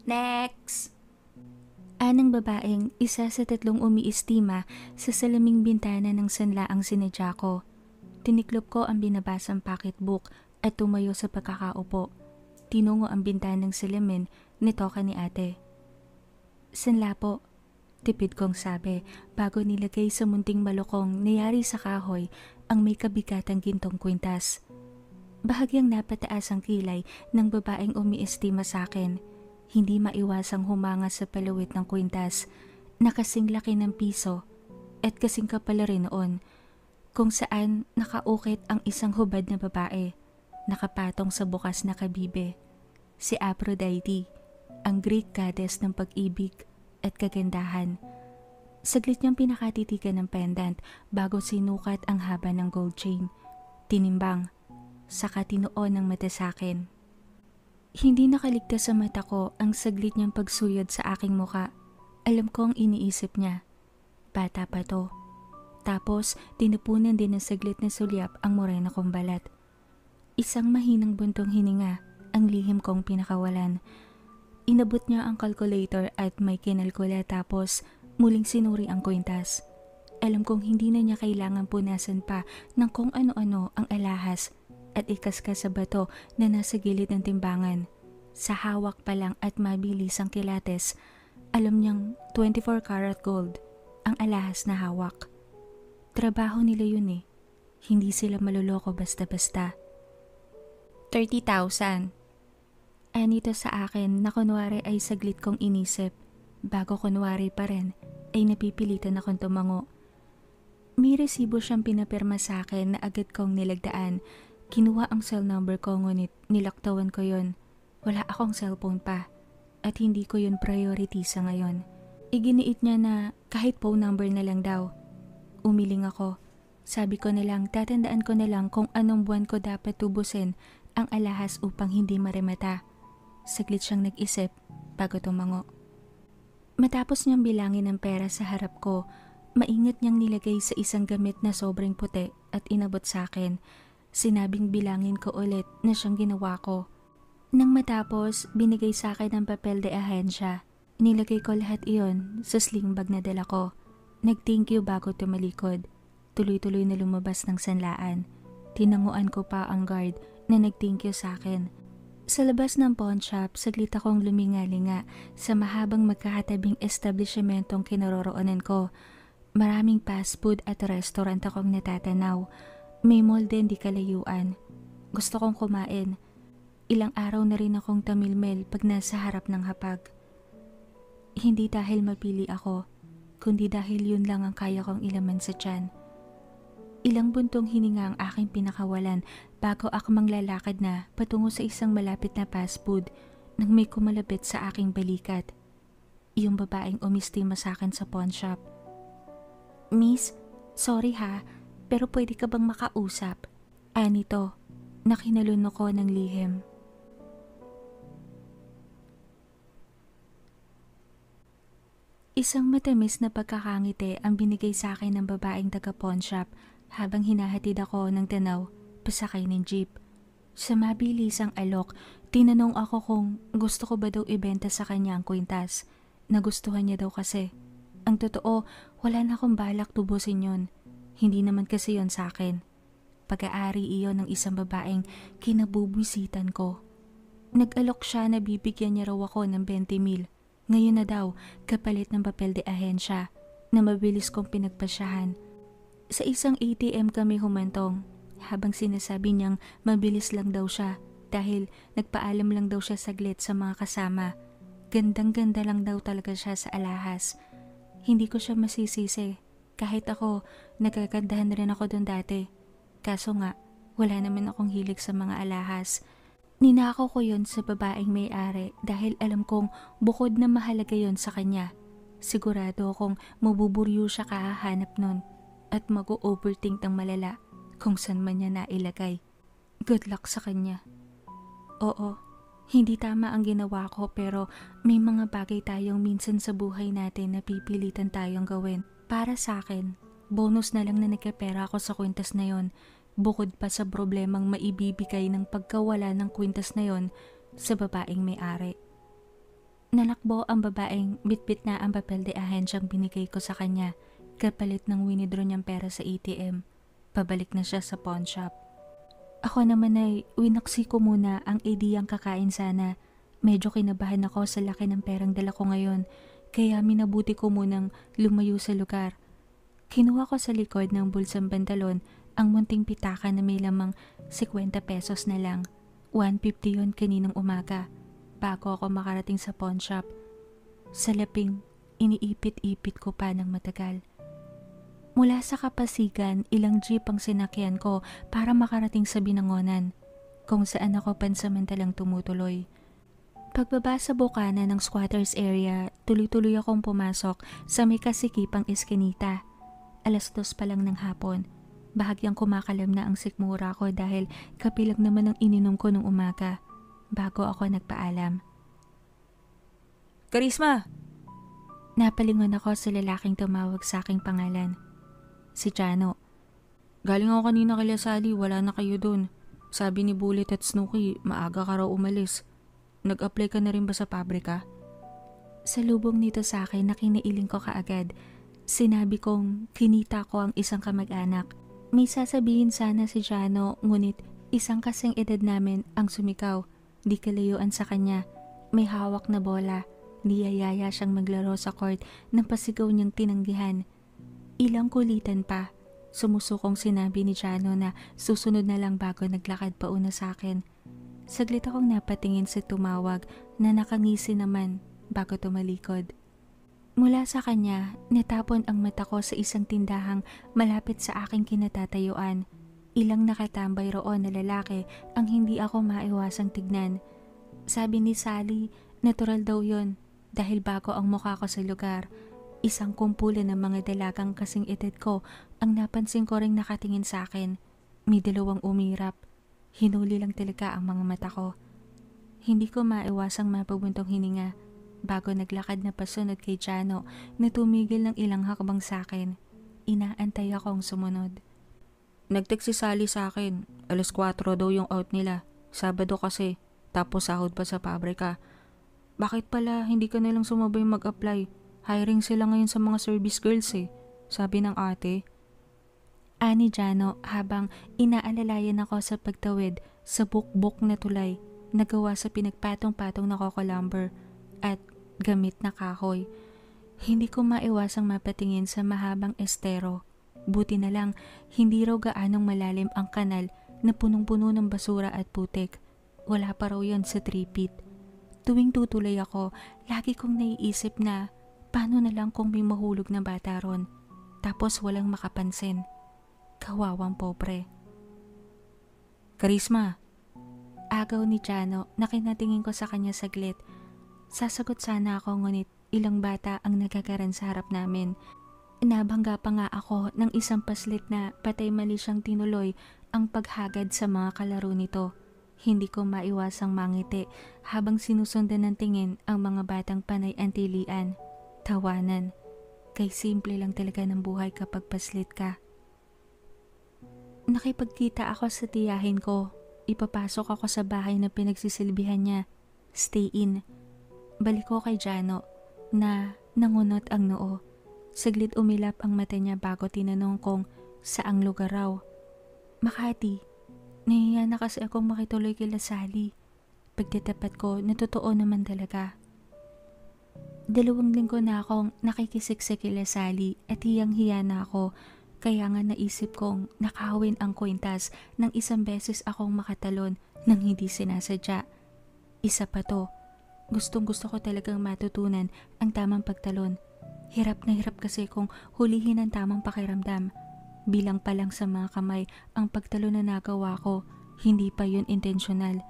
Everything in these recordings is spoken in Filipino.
Next! Anang babaeng isa sa tatlong umiistima sa salaming bintana ng sanlaang sinadya ko. Tiniklop ko ang binabasang pocketbook at tumayo sa pagkakaupo. Tinungo ang bintanang salamin nito ka ni ate. Sanla po, tipid kong sabi bago nilagay sa munting malukong nayari sa kahoy ang may kabigatang gintong kwintas. Bahagyang napataas ang kilay ng babaeng umiestima sa akin. Hindi maiwasang humanga sa palawit ng kwintas na kasing laki ng piso at kasing kapal rin noon kung saan nakaukit ang isang hubad na babae nakapatong sa bukas na kabibe. Si Aphrodite, ang Greek goddess ng pag-ibig at kagandahan. Saglit niyang pinakatitigan ng pendant bago sinukat ang haba ng gold chain. Tinimbang, saka tinuon ng mata sa akin. Hindi nakaligtas sa mata ko ang saglit niyang pagsuyod sa aking muka. Alam kong iniisip niya. Bata pa to. Tapos tinupunan din ng saglit na sulyap ang morena kong balat. Isang mahinang buntong hininga ang lihim kong pinakawalan. Inabot niya ang calculator at may kinalkula tapos muling sinuri ang kwintas. Alam kong hindi na niya kailangan punasan pa ng kung ano-ano ang alahas at ikaskas sa bato na nasa gilid ng timbangan. Sa hawak pa lang at mabilis ang kilates, alam niyang 24 karat gold ang alahas na hawak. Trabaho nila yun eh. Hindi sila maluloko basta-basta. 30,000. Anito sa akin na kunwari ay saglit kong inisip. Bago kunwari pa rin ay napipilitan akong tumango. May resibo siyang pinapirma sa akin na agad kong nilagdaan. Kinuha ang cell number ko ngunit nilaktawan ko yon. Wala akong cellphone pa at hindi ko yun priority sa ngayon. Iginiit niya na kahit phone number na lang daw. Umiling ako. Sabi ko na lang tatandaan ko na lang kung anong buwan ko dapat tubusin ang alahas upang hindi marimata. Saglit siyang nag-isip bago tumango. Matapos niyang bilangin ang pera sa harap ko, maingat niyang nilagay sa isang gamit na sobrang puti at inabot sa akin. Sinabing bilangin ko ulit na siyang ginawa ko. Nang matapos, binigay sa akin ang papel de ahensya. Nilagay ko lahat iyon sa sling bag na dala ko. Nag-thank you bago tumalikod. Tuloy-tuloy na lumabas ng sanlaan. Tinanguan ko pa ang guard na nag-thank you sa akin. Sa labas ng pawn shop, saglit akong lumingalinga sa mahabang magkakatabing establishmentong kinaroroonan ko. Maraming fast food at restaurant akong natatanaw. May mall din di kalayuan. Gusto kong kumain. Ilang araw na rin akong tamilmel pag nasa harap ng hapag. Hindi dahil mapili ako, kundi dahil yun lang ang kaya kong ilaman sa tiyan. Ilang buntong hininga ang aking pinakawalan bago ako manglalakad na patungo sa isang malapit na fast food nang may kumalapit sa aking balikat. Yung babaeng umistima sa akin sa pawn shop. Miss, sorry ha, pero pwede ka bang makausap? Anito, nakinalun ako ng lihim. Isang matamis na pagkakangiti ang binigay sa akin ng babaeng taga-pawn shop habang hinahatid ako ng tanaw pasakay ng jeep. Sa mabilisang alok, tinanong ako kung gusto ko ba daw ibenta sa kanya ang kwintas. Nagustuhan niya daw kasi. Ang totoo, wala na akong balak tubusin yon. Hindi naman kasi yon sa akin. Pag-aari iyon ng isang babaeng kinabubwisitan ko. Nag-alok siya na bibigyan niya raw ako ng 20,000. Ngayon na daw, kapalit ng papel de ahensya na mabilis kong pinagpasyahan. Sa isang ATM kami humantong habang sinasabi niyang mabilis lang daw siya dahil nagpaalam lang daw siya saglit sa mga kasama. Gandang-ganda lang daw talaga siya sa alahas. Hindi ko siya masisisi. Kahit ako, nagagandahan rin ako doon dati. Kaso nga, wala naman akong hilig sa mga alahas. Ninakaw ko yon sa babaeng may-ari dahil alam kong bukod na mahalaga yon sa kanya. Sigurado akong mabuburyo siya kahahanap nun at mag-o-overthink ng malala kung saan man niya nailagay. Good luck sa kanya. Oo, hindi tama ang ginawa ko pero may mga bagay tayong minsan sa buhay natin na pipilitan tayong gawin. Para sa akin, bonus na lang na nagkapera ako sa kwintas na yon, bukod pa sa problemang maibibigay ng pagkawala ng kwintas na yon sa babaeng may-ari. Nalakbo ang babaeng bitbit na ang papel de ahensyang binigay ko sa kanya kapalit ng winidraw niyang pera sa ATM. Pabalik na siya sa pawn shop. Ako naman ay winaksi ko muna ang ideyang kakain sana. Medyo kinabahan ako sa laki ng perang dala ko ngayon kaya minabuti ko munang lumayo sa lugar. Kinuha ko sa likod ng bulsang pantalon ang munting pitaka na may lamang 50 pesos na lang. 150 yon kaninang umaga bago ako makarating sa pawn shop. Sa laping, iniipit-ipit ko pa ng matagal. Mula sa Kapasigan, ilang jeep ang sinakyan ko para makarating sa Binangonan, kung saan ako pansamantalang tumutuloy. Pagbaba sa bukana ng squatters area, tuloy-tuloy akong pumasok sa may kasikipang eskinita. 2:00 pa lang ng hapon. Bahagyang kumakalam na ang sikmura ko dahil kapilang naman ang ininom ko nung umaga bago ako nagpaalam. Karisma! Napalingon ako sa lalaking tumawag sa aking pangalan. Si Jano. Galing ako kanina kay Sally, wala na kayo dun. Sabi ni Bullet at Snooki, maaga ka raw umalis. Nag-apply ka na rin ba sa pabrika? Sa lubong nito sa akin na kinailing ko kaagad, sinabi kong kinita ko ang isang kamag-anak. May sasabihin sana si Jano, ngunit isang kasing edad namin ang sumikaw. Di kalayuan sa kanya. May hawak na bola. Niyayaya siyang maglaro sa court ng pasigaw niyang tinanggihan. Ilang kulitan pa. Sumusukong sinabi ni Jano na susunod na lang bago naglakad pa una sa akin. Saglit akong napatingin sa tumawag na nakangisi naman bago tumalikod. Mula sa kanya, natapon ang mata ko sa isang tindahang malapit sa aking kinatatayuan. Ilang nakatambay roon na lalaki ang hindi ako maiwasang tignan. Sabi ni Sally, natural daw yon dahil bago ang mukha ko sa lugar. Isang kumpulan ng mga dalagang kasing edad ko ang napansin ko ring nakatingin sa akin. May dalawang umirap. Hinuli lang talaga ang mga mata ko. Hindi ko maiwasang mapabuntong hininga bago naglakad na pasunod kay Jano na tumigil ng ilang hakbang sa akin. Inaantay akong sumunod. Nag-text si Sally sa akin. 4:00 daw yung out nila. Sabado kasi. Tapos sahod pa sa pabrika. Bakit pala hindi ka nalang sumabay mag-apply? Hiring sila ngayon sa mga service girls eh. Sabi ng ate. Ani Jano habang inaalalayan ako sa pagtawid sa bukbok na tulay na gawa sa pinagpatong-patong na coco lumber at gamit na kahoy. Hindi ko maiwasang mapatingin sa mahabang estero. Buti na lang hindi raw gaanong malalim ang kanal na punong-puno ng basura at putik. Wala pa raw yon sa 3 feet. Tuwing tutulay ako, lagi kong naiisip na paano na lang kung may mahulog na bata ron, tapos walang makapansin. Kawawang pobre. Karisma! Agaw ni Jano na kinatingin ko sa kanya saglit. Sasagot sana ako ngunit ilang bata ang nagkakaran sa harap namin. Nabangga pa nga ako ng isang paslit na patay mali siyang tinuloy ang paghagad sa mga kalaro nito. Hindi ko maiwasang mangiti habang sinusundan ng tingin ang mga batang panay antilian. Tawanan. Kay simple lang talaga ng buhay kapag paslit ka. Nakipagkita ako sa tiyahin ko. Ipapasok ako sa bahay na pinagsisilbihan niya. Stay in. Balik ko kay Jano na nangunot ang noo. Saglit umilap ang mata niya bago tinanong kong saang lugar raw. Makati. Nahiya na kasi akong makituloy kay Sally. Pagtatapat ko na totoo naman talaga. 2 linggo na akong nakikisiksik kay Sally at hiyang-hiya na ako. Kaya nga naisip kong nakawin ang kwintas ng isang beses akong makatalon nang hindi sinasadya. Isa pa to. Gustong-gusto ko talagang matutunan ang tamang pagtalon. Hirap na hirap kasi kung hulihin ang tamang pakiramdam. Bilang pa lang sa mga kamay ang pagtalon na nagawa ko, hindi pa yun intensyonal.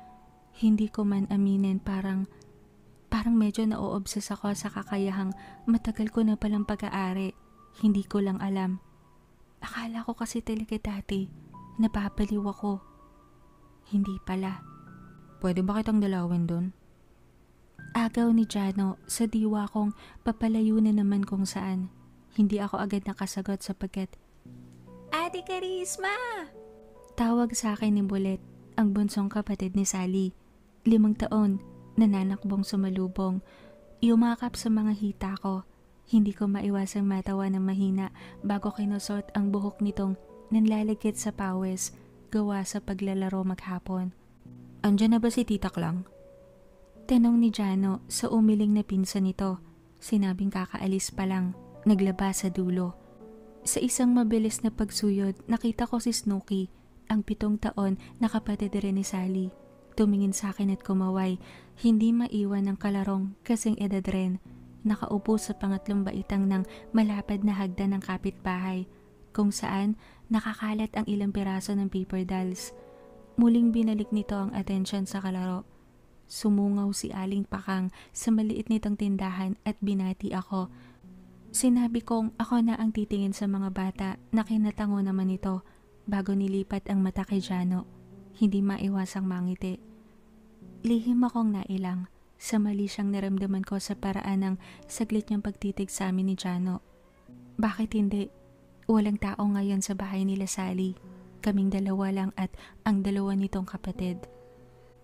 Hindi ko man aminin parang medyo na-o-obsess ako sa kakayahang matagal ko na palang pag-aari. Hindi ko lang alam. Akala ko kasi talaga dati, napapaliw ako. Hindi pala. Pwede ba kitang dalawin dun? Agaw ni Jano sa diwa kong papalayo na naman kung saan. Hindi ako agad nakasagot sapagkat Ate Karisma! Tawag sa akin ni Bullet, ang bunsong kapatid ni Sally. 5 taon, nananakbong sumalubong. Yumakap sa mga hita ko. Hindi ko maiwasang matawa ng mahina bago kinusot ang buhok nitong nanlalagkit sa pawis gawa sa paglalaro maghapon. Andyan na ba si Tita Klang? Tanong ni Jano sa umiling na pinsan nito. Sinabing kakaalis pa lang, naglaba sa dulo. Sa isang mabilis na pagsuyod, nakita ko si Snooki, ang 7 taon na kapatid rin ni Sally. Tumingin sa akin at kumaway, hindi maiwan ng kalarong kasing edad rin. Nakaupo sa pangatlong baitang ng malapad na hagdan ng kapitbahay, kung saan nakakalat ang ilang piraso ng paper dolls. Muling binalik nito ang atensyon sa kalaro. Sumungaw si Aling Pakang sa maliit nitong tindahan at binati ako. Sinabi kong ako na ang titingin sa mga bata na kinatango naman ito bago nilipat ang mata kay Jano. Hindi maiwasang mangiti. Lihim akong nailang sa mali siyang naramdaman ko sa paraan ng saglit niyang pagtitig sa amin ni Jano. Bakit hindi? Walang tao ngayon sa bahay nila Sally. Kaming dalawa lang at ang dalawa nitong kapatid.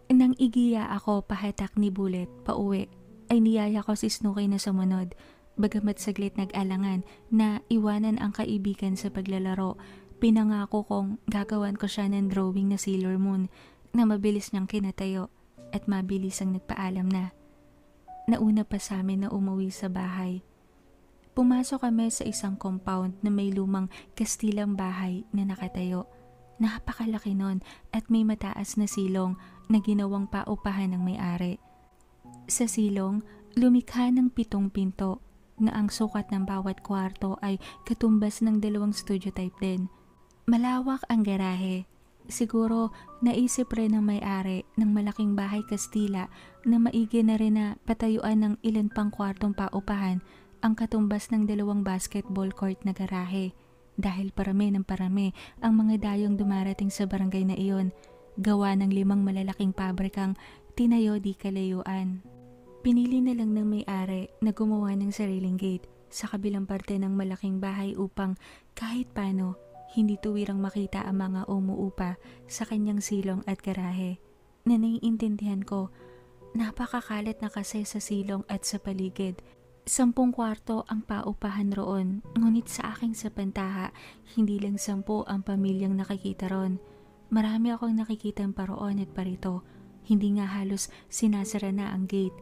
Nang igiya ako pahatak ni Bullet pauwi, ay niyaya ko si Snooki na sumunod. Bagamat saglit nag-alangan na iwanan ang kaibigan sa paglalaro, pinangako kong gagawan ko siya ng drawing na Sailor Moon na mabilis niyang kinatayo at mabilis ang nagpaalam na. Nauna pa sa amin na umuwi sa bahay. Pumasok kami sa isang compound na may lumang kastilang bahay na nakatayo. Napakalaki nun at may mataas na silong na ginawang paupahan ng may-ari. Sa silong, lumikha ng 7 pinto na ang sukat ng bawat kwarto ay katumbas ng 2 studio type din. Malawak ang garahe. Siguro naisip rin ng may-ari ng malaking bahay Kastila na maigi na rin na patayuan ng ilan pang kwartong paupahan ang katumbas ng 2 basketball court na garahe. Dahil parami ng parami ang mga dayong dumarating sa barangay na iyon, gawa ng 5 malalaking pabrikang tinayo di kalayuan. Pinili na lang ng may-ari na gumawa ng sariling gate sa kabilang parte ng malaking bahay upang kahit paano hindi tuwirang makita ang mga umuupa sa kanyang silong at garahe. Na naiintindihan ko, napakakalat na kasi sa silong at sa paligid. 10 kwarto ang paupahan roon, ngunit sa aking sapantaha, hindi lang 10 ang pamilyang nakikita ron. Marami akong nakikitang paroon at parito, hindi nga halos sinasara na ang gate.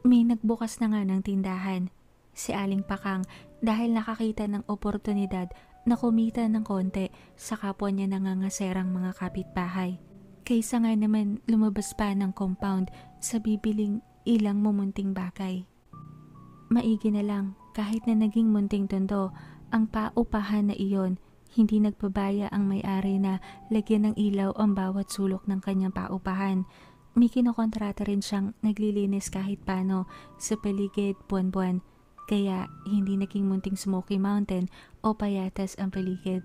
May nagbukas na nga ng tindahan. Si Aling Pakang dahil nakakita ng oportunidad na kumita ng konti sa kapwa niya nangangaserang mga kapitbahay. Kaysa nga naman lumabas pa ng compound sa bibiling ilang mumunting bagay. Maigi na lang kahit na naging munting tondo ang paupahan na iyon, hindi nagpabaya ang may-ari na lagyan ng ilaw ang bawat sulok ng kanyang paupahan. May kinokontrata rin siyang naglilinis kahit paano sa paligid buwan-buwan, kaya hindi naging munting Smoky Mountain o payatas ang paligid.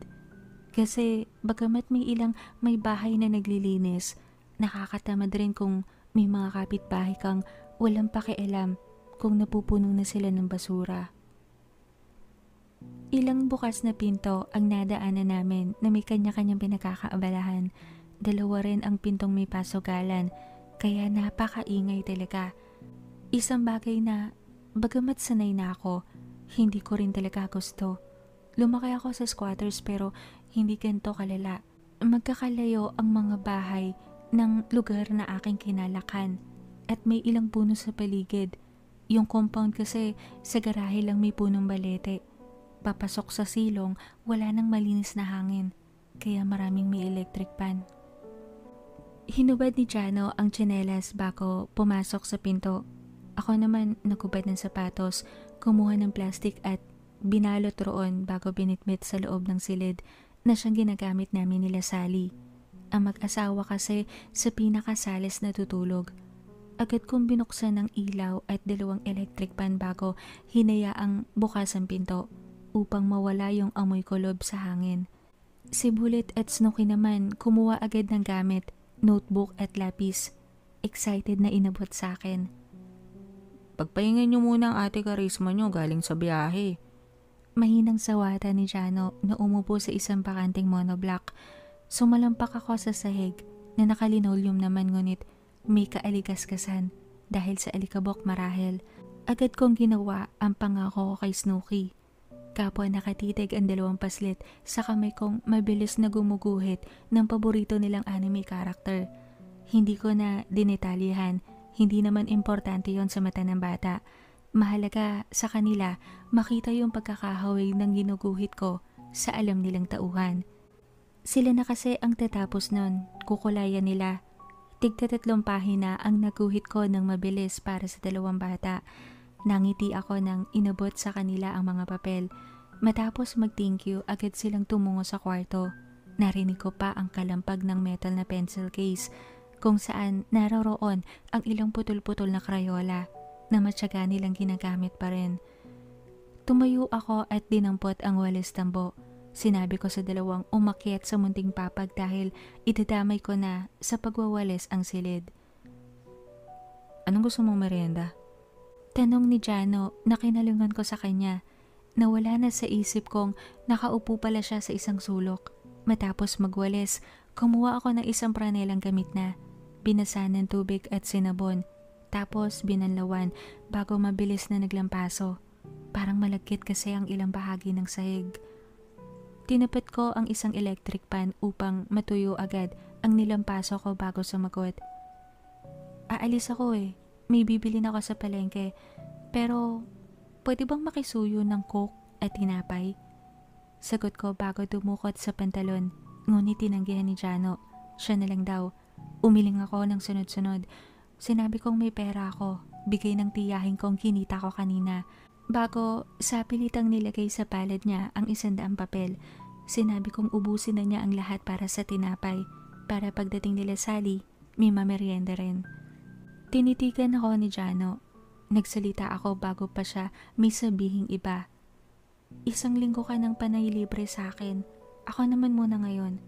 Kasi bagamat may bahay na naglilinis, nakakatamad rin kung may mga kapitbahay kang walang pakialam kung napupuno na sila ng basura. Ilang bukas na pinto ang nadaanan namin na may kanya-kanyang pinagkakaabalahan. 2 rin ang pintong may pasugalan, kaya napakaingay talaga. Isang bagay na bagamat sanay na ako, hindi ko rin talaga gusto. Lumaki ako sa squatters pero hindi ganito kalala. Magkakalayo ang mga bahay ng lugar na aking kinalakan at may ilang puno sa paligid. Yung compound kasi sa garahe lang may punong balete. Papasok sa silong, wala nang malinis na hangin, kaya maraming may electric pan. Hinubad ni Jano ang tsinelas bago pumasok sa pinto. Ako naman nagubad ng sapatos, kumuha ng plastic at binalot roon bago binitbit sa loob ng silid na siyang ginagamit namin nila Sally. Ang mag-asawa kasi sa pinakasalis na tutulog. Agad kong binuksan ng ilaw at 2 electric pan bago hinayaang bukas ang pinto upang mawala yung amoy kulob sa hangin. Si Bullet at Snooki naman kumuha agad ng gamit, notebook at lapis. Excited na inabot sa akin. Pagpahingan niyo muna ang ate Karisma niyo galing sa biyahe. Mahinang sawata ni Jano na umupo sa isang bakanting monoblock. Sumalampak ako sa sahig na nakalinoleum naman ngunit may kaaligaskasan dahil sa alikabok marahil. Agad kong ginawa ang pangako ko kay Snooki. Kapwa nakatitig ang dalawang paslit sa kamay kong mabilis na gumuguhit ng paborito nilang anime character. Hindi ko na dinetalyehan, hindi naman importante yon sa mata ng bata. Mahalaga sa kanila makita yung pagkakahawig ng ginuguhit ko sa alam nilang tauhan. Sila na kasi ang tatapos nun, kukulayan nila. Tigka 3 pahina ang naguhit ko ng mabilis para sa dalawang bata. Nangiti ako nang inabot sa kanila ang mga papel. Matapos mag-thank you, agad silang tumungo sa kwarto. Narinig ko pa ang kalampag ng metal na pencil case kung saan naroroon ang ilang putol-putol na krayola na matyaga nilang ginagamit pa rin. Tumayo ako at dinampot ang walis tambo. Sinabi ko sa dalawang umakyat sa munting papag dahil idadamay ko na sa pagwawalis ang silid. Anong gusto mong merienda? Tanong ni Jano na kinalungan ko sa kanya. Nawala na sa isip kong nakaupo pala siya sa isang sulok. Matapos magwalis, kumuha ako ng isang pranelang gamit na. Binasan ng tubig at sinabon. Tapos binanlawan bago mabilis na naglampaso. Parang malagkit kasi ang ilang bahagi ng sahig. Tinapit ko ang isang electric pan upang matuyo agad ang nilampaso ko bago sumagot. Aalis ako eh. May bibili na ako sa palengke. Pero, pwede bang makisuyo ng coke at tinapay? Sagot ko bago dumukot sa pantalon. Ngunit tinanggihan ni Jano. Siya na lang daw. Umiling ako ng sunod-sunod. Sinabi kong may pera ako. Bigay ng tiyahin kong kinita ko kanina. Bago sa pilitang nilagay sa palad niya ang 100 papel. Sinabi kong ubusin na niya ang lahat para sa tinapay. Para pagdating nila Sally, may mamerienda rin. Tinitigan ako ni Jano. Nagsalita ako bago pa siya may sabihing iba. 1 linggo ka ng panay libre sa akin. Ako naman muna ngayon.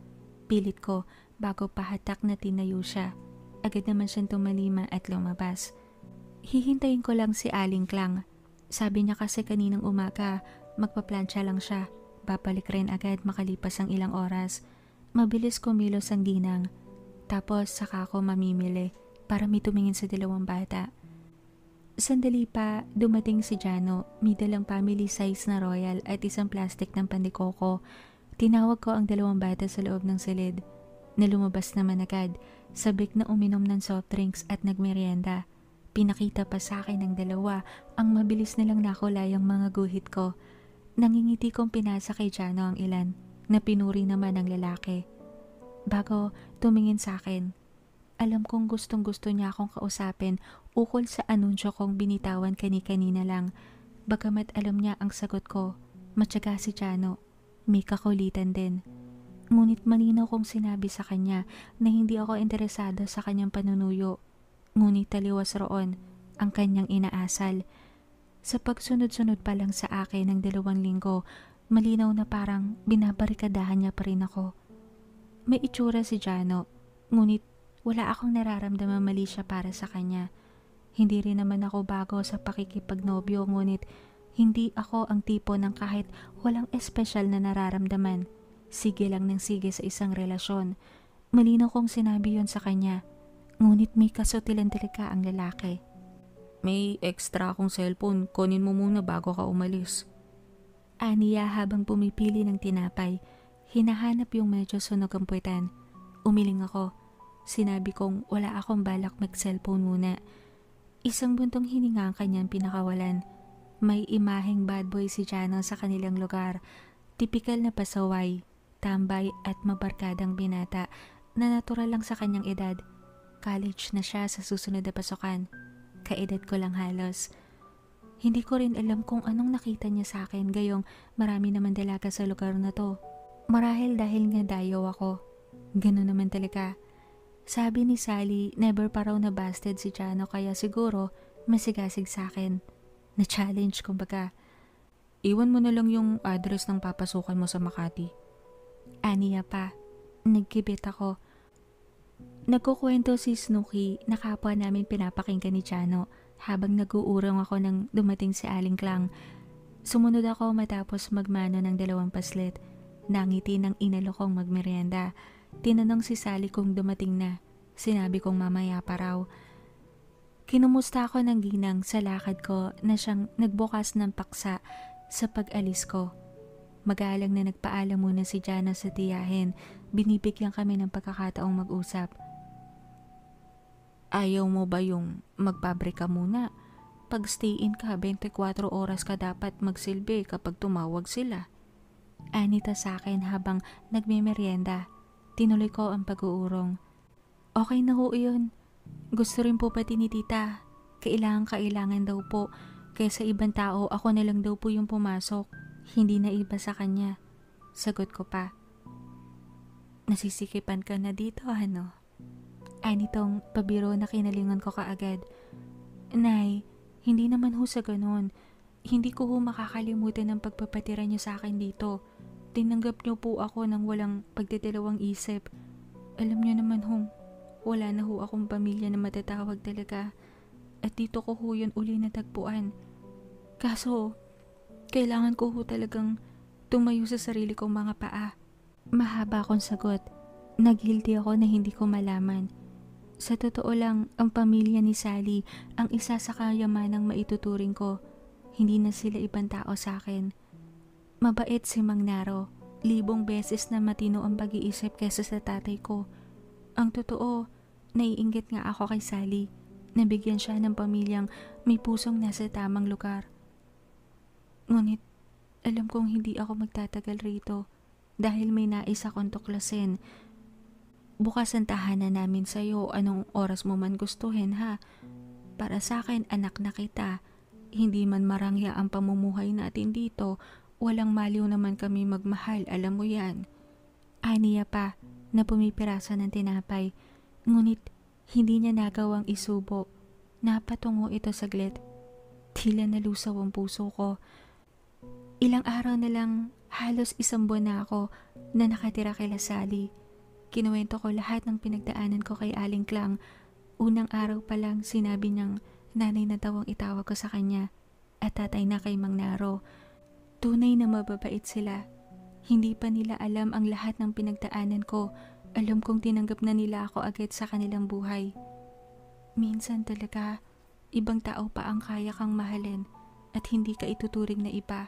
Pilit ko bago pahatak na tinayo siya. Agad naman siyang tumalima at lumabas. Hihintayin ko lang si Aling Klang. Sabi niya kasi kaninang umaga magpaplansya lang siya. Babalik rin agad makalipas ang ilang oras. Mabilis kumilos ang ginang. Tapos saka ako mamimili para may tumingin sa dalawang bata. Sandali pa, dumating si Jano. May dalang family size na royal at isang plastic ng pandikoko. Tinawag ko ang dalawang bata sa loob ng silid. Nalumabas naman agad, sabik na uminom ng soft drinks at nagmerienda. Pinakita pa sa akin ng dalawa ang mabilis nilang nakulayang mga guhit ko. Nangingiti kong pinasa kay Jano ang ilan, na pinuri naman ng lalaki. Bago tumingin sa akin, alam kong gustong gusto niya akong kausapin ukol sa anunsyo kong binitawan kani-kanina lang. Bagamat alam niya ang sagot ko, matyaga si Jano. May kakulitan din. Ngunit malinaw kong sinabi sa kanya na hindi ako interesado sa kanyang panunuyo. Ngunit taliwas roon ang kanyang inaasal. Sa pagsunod-sunod pa lang sa akin ng 2 linggo, malinaw na parang binabarikadahan niya pa rin ako. May itsura si Jano, ngunit wala akong nararamdaman mali siya para sa kanya. Hindi rin naman ako bago sa pakikipagnobyo, ngunit hindi ako ang tipo ng kahit walang espesyal na nararamdaman. Sige lang ng sige sa isang relasyon. Malinaw kong sinabi yon sa kanya. Ngunit may kasutilan talaga ang lalaki. May extra akong cellphone. Kunin mo muna bago ka umalis. Aniya habang pumipili ng tinapay. Hinahanap yung medyo sunog ang puwetan. Umiling ako. Sinabi kong wala akong balak mag-cellphone muna. Isang buntong hininga ang kanyang pinakawalan. May imaheng bad boy si Jano sa kanilang lugar. Tipikal na pasaway, tambay at mabarkadang binata na natural lang sa kanyang edad. College na siya sa susunod na pasukan. Kaedad ko lang halos. Hindi ko rin alam kung anong nakita niya sa akin, gayong marami naman dalaga sa lugar na to. Marahil dahil nga dayaw ako. Ganun naman talaga. Sabi ni Sally, never pa raw na-busted si Jano kaya siguro masigasig sa akin. Na-challenge kumbaga. Iwan mo na lang yung address ng papasukan mo sa Makati. Aniya pa. Nagkibit ako. Nagkukwento si Snooki na kapwa namin pinapakinggan ni Jano habang nag-uurong ako nang dumating si Aling Klang. Sumunod ako matapos magmano ng 2 paslit. Nangiti ng inalo kong magmerienda. Tinanong si Sally kung dumating na. Sinabi kong mamaya pa raw. Kinumusta ako ng ginang sa lakad ko na siyang nagbukas ng paksa sa pag-alis ko. Magalang na nagpaalam muna si Jana sa tiyahin. Binibigyan kami ng pagkakataong mag-usap. Ayaw mo ba yung magpabrika muna? Pag stay in ka, 24 oras ka dapat magsilbi kapag tumawag sila. Anita sa akin habang nagmemeryenda. Tinuloy ko ang pag-uurong. Okay na ho yun. Gusto rin po pati ni tita. Kailangan daw po. Kaya sa ibang tao, ako na lang daw po yung pumasok. Hindi na iba sa kanya. Sagot ko pa. Nasisikipan ka na dito, ano? Anitong pabiro na kinalingan ko kaagad. Nay, hindi naman ho sa ganun. Hindi ko ho makakalimutan ang pagpapatira niyo sa akin dito. Tinanggap niyo po ako ng walang pagdadalawang isip. Alam niyo naman ho, wala na ho akong pamilya na matatawag talaga. At dito ko ho yun uli natagpuan. Kaso, kailangan ko ho talagang tumayo sa sarili kong mga paa. Mahaba akong sagot. Naghildi ako na hindi ko malaman. Sa totoo lang, ang pamilya ni Sally ang isa sa kayamanang maituturing ko. Hindi na sila ibang tao sa akin. Mabait si Mang Naro. 1,000 beses na matino ang pag-iisip kesa sa tatay ko. Ang totoo, naiinggit nga ako kay Sally. Nabigyan siya ng pamilyang may pusong nasa tamang lugar. Ngunit, alam kong hindi ako magtatagal rito dahil may nais akong tuklasin. Bukas ang tahanan namin sa'yo, anong oras mo man gustuhin ha. Para sa akin, anak na kita. Hindi man marangya ang pamumuhay natin dito, walang maliw naman kami magmahal, alam mo yan. Aniya pa na pumipirasa ng tinapay, ngunit hindi niya nagawang isubo. Napatungo ito saglit. Tila nalusaw ang puso ko. Ilang araw na lang, halos 1 buwan na ako na nakatira kay Sally. Kinuwento ko lahat ng pinagdaanan ko kay Aling Klang. Unang araw pa lang sinabi niyang nanay na daw ang itawag ko sa kanya at tatay na kay Mang Naro. Tunay na mababait sila. Hindi pa nila alam ang lahat ng pinagdaanan ko. Alam kong tinanggap na nila ako agad sa kanilang buhay. Minsan talaga, ibang tao pa ang kaya kang mahalin at hindi ka ituturing na iba.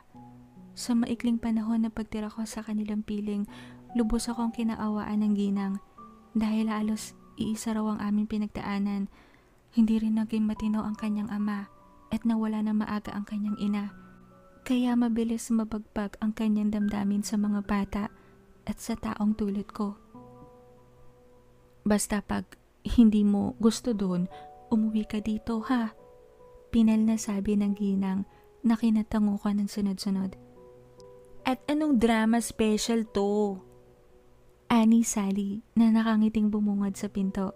Sa maikling panahon na pagtira ko sa kanilang piling, lubos akong kinaawaan ng ginang dahil halos iisa raw ang aming pinagdaanan. Hindi rin naging matino ang kanyang ama at nawala na maaga ang kanyang ina. Kaya mabilis mabagbag ang kanyang damdamin sa mga bata at sa taong tulad ko. Basta pag hindi mo gusto doon, umuwi ka dito ha. Pinal na sabi ng ginang na kinatango ko ng sunod-sunod. At anong drama special to? Ani Sally na nakangiting bumungad sa pinto.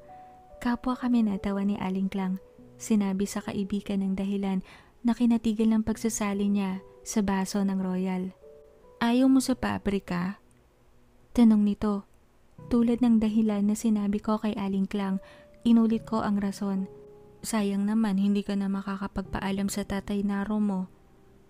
Kapwa kami natawa ni Aling Klang. Sinabi sa kaibigan ng dahilan na kinatigil ng pagsasali niya sa baso ng Royal. Ayaw mo sa pabrika? Tanong nito. Tulad ng dahilan na sinabi ko kay Aling Klang, inulit ko ang rason. Sayang naman hindi ka na makakapagpaalam sa tatay Naro mo.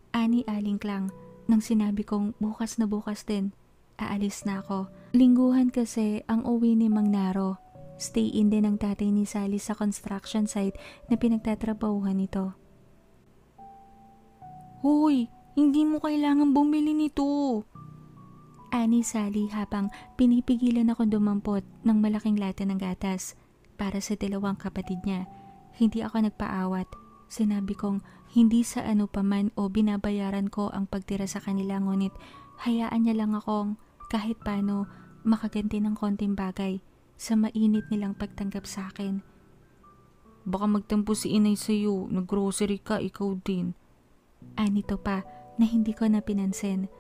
Ani Aling Klang nang sinabi kong bukas na bukas din. Aalis na ako. Lingguhan kasi ang uwi ni Mang Naro. Stay in din ang tatay ni Sally sa construction site na pinagtatrabahuhan nito. Hoy, hindi mo kailangan bumili nito. Ani Sally habang pinipigilan ako dumampot ng malaking lata ng gatas para sa 2 kapatid niya. Hindi ako nagpaawat. Sinabi kong hindi sa ano paman o binabayaran ko ang pagtira sa kanila, ngunit hayaan niya lang akong kahit paano makaganti ng konting bagay sa mainit nilang pagtanggap sa akin. Baka magtampo si inay sa'yo, nag-grocery ka, ikaw din. Anito pa na hindi ko na pinansin.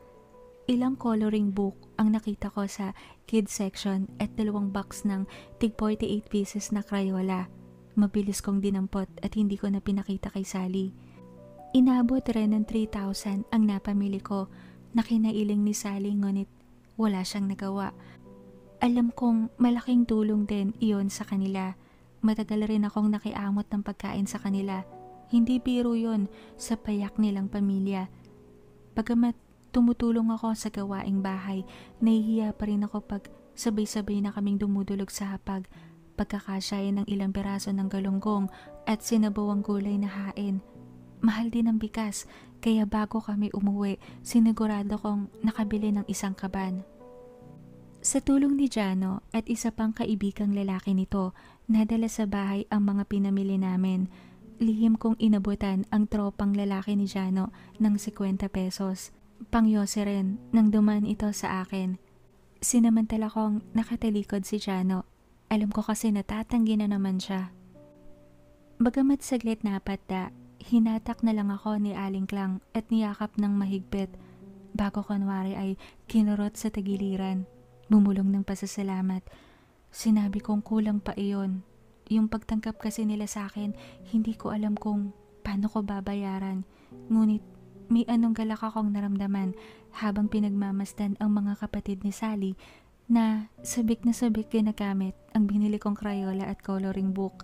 Ilang coloring book ang nakita ko sa kids section at 2 box ng tig 48 pieces na Crayola. Mabilis kong dinampot at hindi ko na pinakita kay Sally. Inabot rin ng 3,000 ang napamili ko na kinailing ni Sally, ngunit wala siyang nagawa. Alam kong malaking tulong din iyon sa kanila. Matagal rin akong nakiamot ng pagkain sa kanila. Hindi biro yon sa payak nilang pamilya. Bagamat tumutulong ako sa gawaing bahay, nahihiya pa rin ako pag sabay-sabay na kaming dumudulog sa hapag pagkakasyahin ng ilang piraso ng galunggong at sinabawang gulay na hain. Mahal din ang bigas, kaya bago kami umuwi, sinigurado kong nakabili ng isang kaban. Sa tulong ni Jano at isa pang kaibigang lalaki nito, nadala sa bahay ang mga pinamili namin. Lihim kong inabutan ang tropang lalaki ni Jano ng 50 pesos. Pangyose rin nang dumaan ito sa akin. Sinamantala kong nakatalikod si Jano. Alam ko kasi natatanggi na naman siya. Bagamat saglit na patda, hinatak na lang ako ni Aling Klang at niyakap ng mahigpit. Bago kunwari ay kinurot sa tagiliran. Bumulong ng pasasalamat. Sinabi kong kulang pa iyon. Yung pagtangkap kasi nila sa akin, hindi ko alam kung paano ko babayaran. Ngunit may anong galak akong naramdaman habang pinagmamasdan ang mga kapatid ni Sally na sabik ginagamit ang binili kong Crayola at coloring book.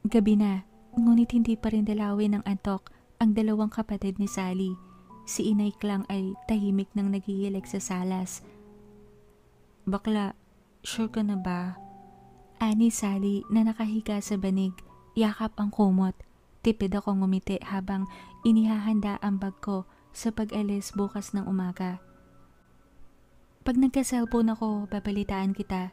Gabi na, ngunit hindi pa rin dalawin ng antok ang dalawang kapatid ni Sally. Si Inay Klang ay tahimik nang naghihilig sa salas. Bakla, sure ka na ba? Ani Sally na nakahiga sa banig, yakap ang kumot. Tipid akong ngumiti habang inihahanda ang bag ko sa pag-alis bukas ng umaga. Pag nagka-cellphone ako, babalitaan kita.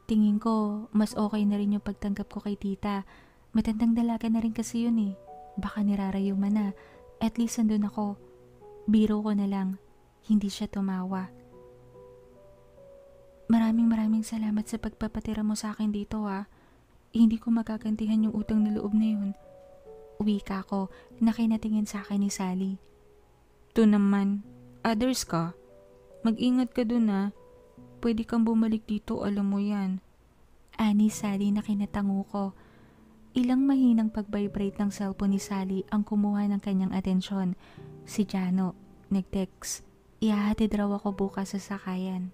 Tingin ko, mas okay na rin yung pagtanggap ko kay tita. Matandang dalaga na rin kasi yun eh. Baka nirarayuman na. At least andun ako. Biro ko na lang. Hindi siya tumawa. Maraming salamat sa pagpapatira mo sa akin dito ha. Hindi ko magagantihan yung utang na loob na yun. Uwi ka ko na kinatingin sa akin ni Sally. To naman, others ka. Mag-ingat ka dun ha. Pwede kang bumalik dito, alam mo yan. Ani Sally na kinatango ko. Ilang mahinang pag-vibrate ng cellphone ni Sally ang kumuha ng kanyang atensyon. Si Jano, nag-text. Ihahatid raw ako bukas sa sakayan.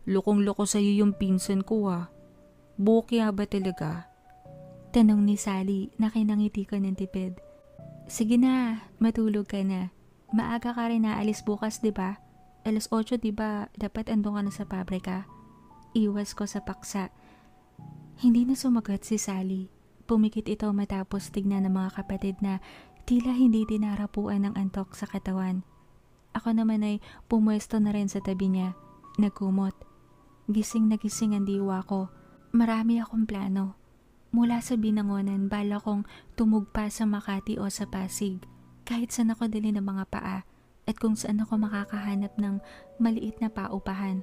Lukong-loko sa'yo yung pinsan ko ha. Bukya ba talaga? Tanong ni Sally na kinangiti ko ng tipid. Sige na, matulog ka na. Maaga ka rin naalis bukas, di ba? 8:00, di ba? Dapat andun ka na sa pabrika. Iwas ko sa paksa. Hindi na sumagot si Sally. Pumikit ito matapos tignan ng mga kapatid na tila hindi dinarapuan ng antok sa katawan. Ako naman ay pumwesto na rin sa tabi niya. Nagkumot. Gising na gising ang diwa ko. Marami akong plano. Mula sa Binangonan, bala kong tumugpa sa Makati o sa Pasig. Kahit saan ako dali ng mga paa at kung saan ako makakahanap ng maliit na paupahan.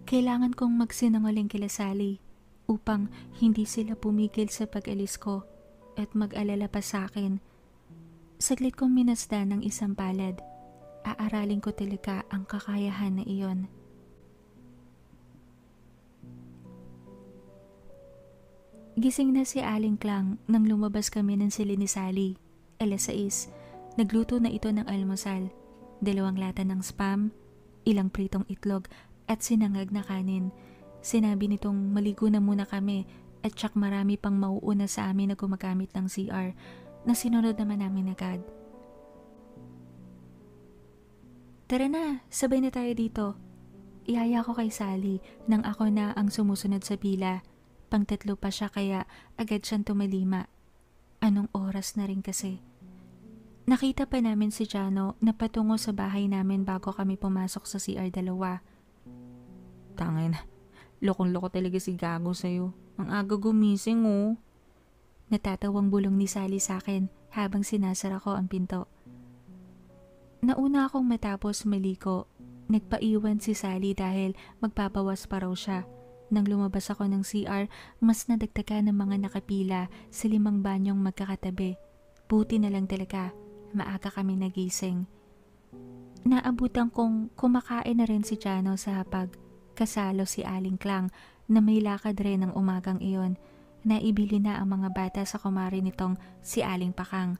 Kailangan kong magsinungaling kila Sally upang hindi sila pumigil sa pag-alis ko at mag-alala pa sa akin. Saglit kong minasdan ng isang palad. Aaralin ko talaga ang kakayahan na iyon. Gising na si Aling Klang nang lumabas kami ng sili ni Sally. 6:00. Nagluto na ito ng almusal. 2 lata ng spam, ilang pritong itlog at sinangag na kanin. Sinabi nitong maligo na muna kami at tsak marami pang mauuna sa amin na gumagamit ng CR na sinunod naman namin agad. Tara na, sabay na tayo dito. Ihaya ko kay Sally nang ako na ang sumusunod sa pila. Pang-3 pa siya kaya agad siyang tumalima. Anong oras na rin kasi. Nakita pa namin si Jano na patungo sa bahay namin bago kami pumasok sa CR2. Tangin, lokong-loko talaga si Gago sa'yo. Ang aga gumising oh. Natatawang bulong ni Sally sa akin habang sinasara ko ang pinto. Nauna akong matapos maliko. Nagpaiwan si Sally dahil magpapawas pa raw siya. Nang lumabas ako ng CR, mas nadagdagan ng mga nakapila sa 5 banyong magkakatabi. Buti na lang talaga, maaga kami nagising. Naabutan kong kumakain na rin si Jano sa hapag. Kasalo si Aling Klang na may lakad rin ng umagang iyon. Naibili na ang mga bata sa kumari nitong si Aling Pakang.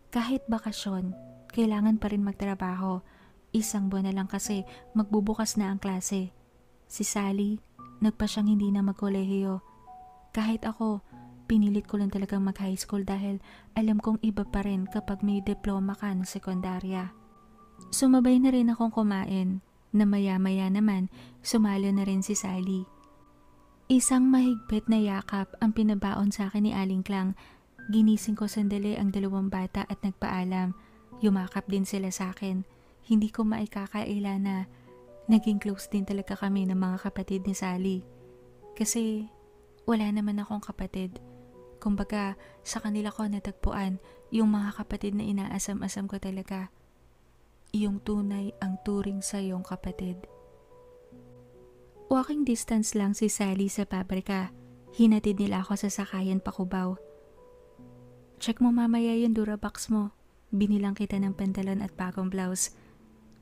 Kahit bakasyon, kailangan pa rin magtrabaho. 1 buwan na lang kasi magbubukas na ang klase. Si Sally, nagpa siyang hindi na magkolehiyo. Kahit ako, pinilit ko lang talagang mag-high school dahil alam kong iba pa rin kapag may diploma ka ng sekundarya. Sumabay na rin akong kumain. na maya-maya naman sumalo na rin si Sally. Isang mahigpit na yakap ang pinabaon sa akin ni Aling Klang. Ginising ko sandali ang dalawang bata at nagpaalam. Yumakap din sila sa akin. Hindi ko maikakaila na naging close din talaga kami ng mga kapatid ni Sally. Kasi wala naman akong kapatid. Kumbaga sa kanila ko natagpuan yung mga kapatid na inaasam-asam ko talaga. Yung tunay ang turing sa iyong kapatid. Walking distance lang si Sally sa pabrika. Hinatid nila ako sa sakayan pa Cubao. Check mo mamaya yung Durabox mo. Binilang kita ng pantalon at bagong blouse.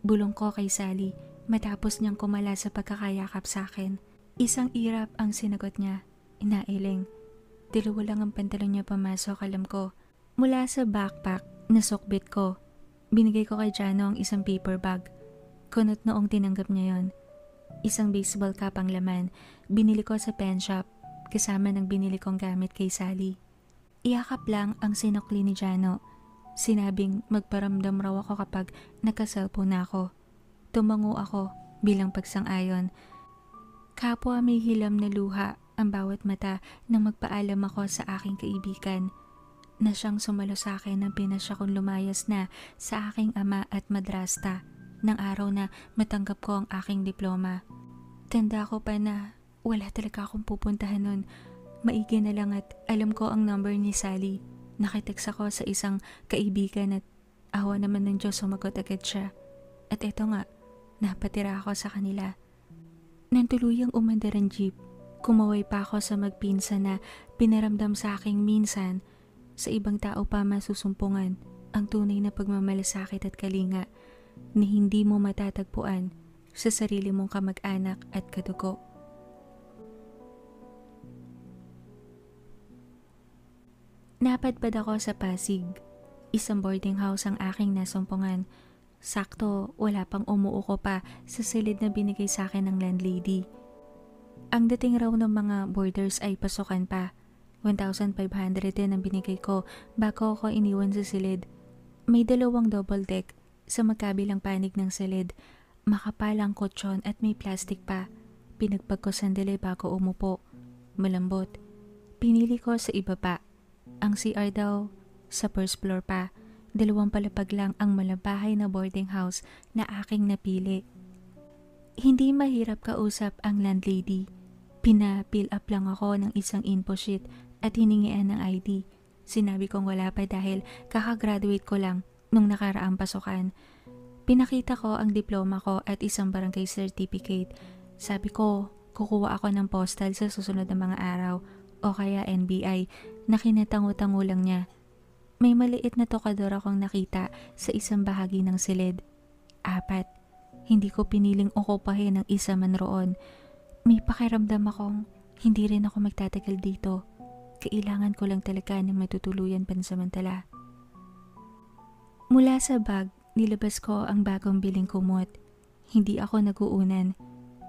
Bulong ko kay Sally matapos niyang kumala sa pagkakayakap sa akin. Isang irap ang sinagot niya. Inailing. Dalawa lang ang pantalon niya pamasok, alam ko. Mula sa backpack, nasukbit ko. Binigay ko kay Jano ang isang paper bag. Kunot noong tinanggap niya yon. Isang baseball cap ang laman. Binili ko sa pen shop, kasama ng binili kong gamit kay Sally. Iyakap lang ang sinukli ni Jano. Sinabing magparamdam raw ako kapag nakaselfone na ako. Tumango ako bilang pagsang-ayon. Kapwa may hilam na luha ang bawat mata nang magpaalam ako sa aking kaibigan na siyang sumalo sa akin nang pinasya kong lumayas na sa aking ama at madrasta ng araw na matanggap ko ang aking diploma. Tanda ko pa na wala talaga akong pupuntahan nun. Maigi na lang at alam ko ang number ni Sally. Nakitext ako sa isang kaibigan at awa naman ng Diyos sumagot agad siya. At eto nga, napatira ako sa kanila. Nang tuluyang umandar ang jeep, kumaway pa ako sa magpinsan na pinaramdam sa aking minsan sa ibang tao pa masusumpungan ang tunay na pagmamalasakit at kalinga na hindi mo matatagpuan sa sarili mong kamag-anak at kadugo. Napadpad ako sa Pasig. Isang boarding house ang aking nasumpungan. Sakto, wala pang umuuko pa sa silid na binigay sa akin ng landlady. Ang dating raw ng mga boarders ay pasukan pa. 1,500 din ang binigay ko bago ako iniwan sa silid. May dalawang double deck sa magkabilang panig ng silid. Makapalang kutsyon at may plastic pa. Pinagpag ko sandali bago umupo. Malambot. Pinili ko sa ibaba. Ang CR daw sa first floor pa. 2 palapag lang ang malabahay na boarding house na aking napili. Hindi mahirap kausap ang landlady. Pina-fill up lang ako ng isang info sheet at hiningian ng ID. Sinabi kong wala pa dahil kakagraduate ko lang nung nakaraang pasukan. Pinakita ko ang diploma ko at isang barangay certificate. Sabi ko, kukuha ako ng postal sa susunod na mga araw o kaya NBI na kinatango-tango lang niya. May maliit na tokador akong nakita sa isang bahagi ng silid. 4. Hindi ko piniling okupahin ng isa man roon. May pakiramdam akong hindi rin ako magtatagal dito. Kailangan ko lang talaga ng matutuluyan pansamantala. Mula sa bag, nilabas ko ang bagong biling kumot. Hindi ako naguunan.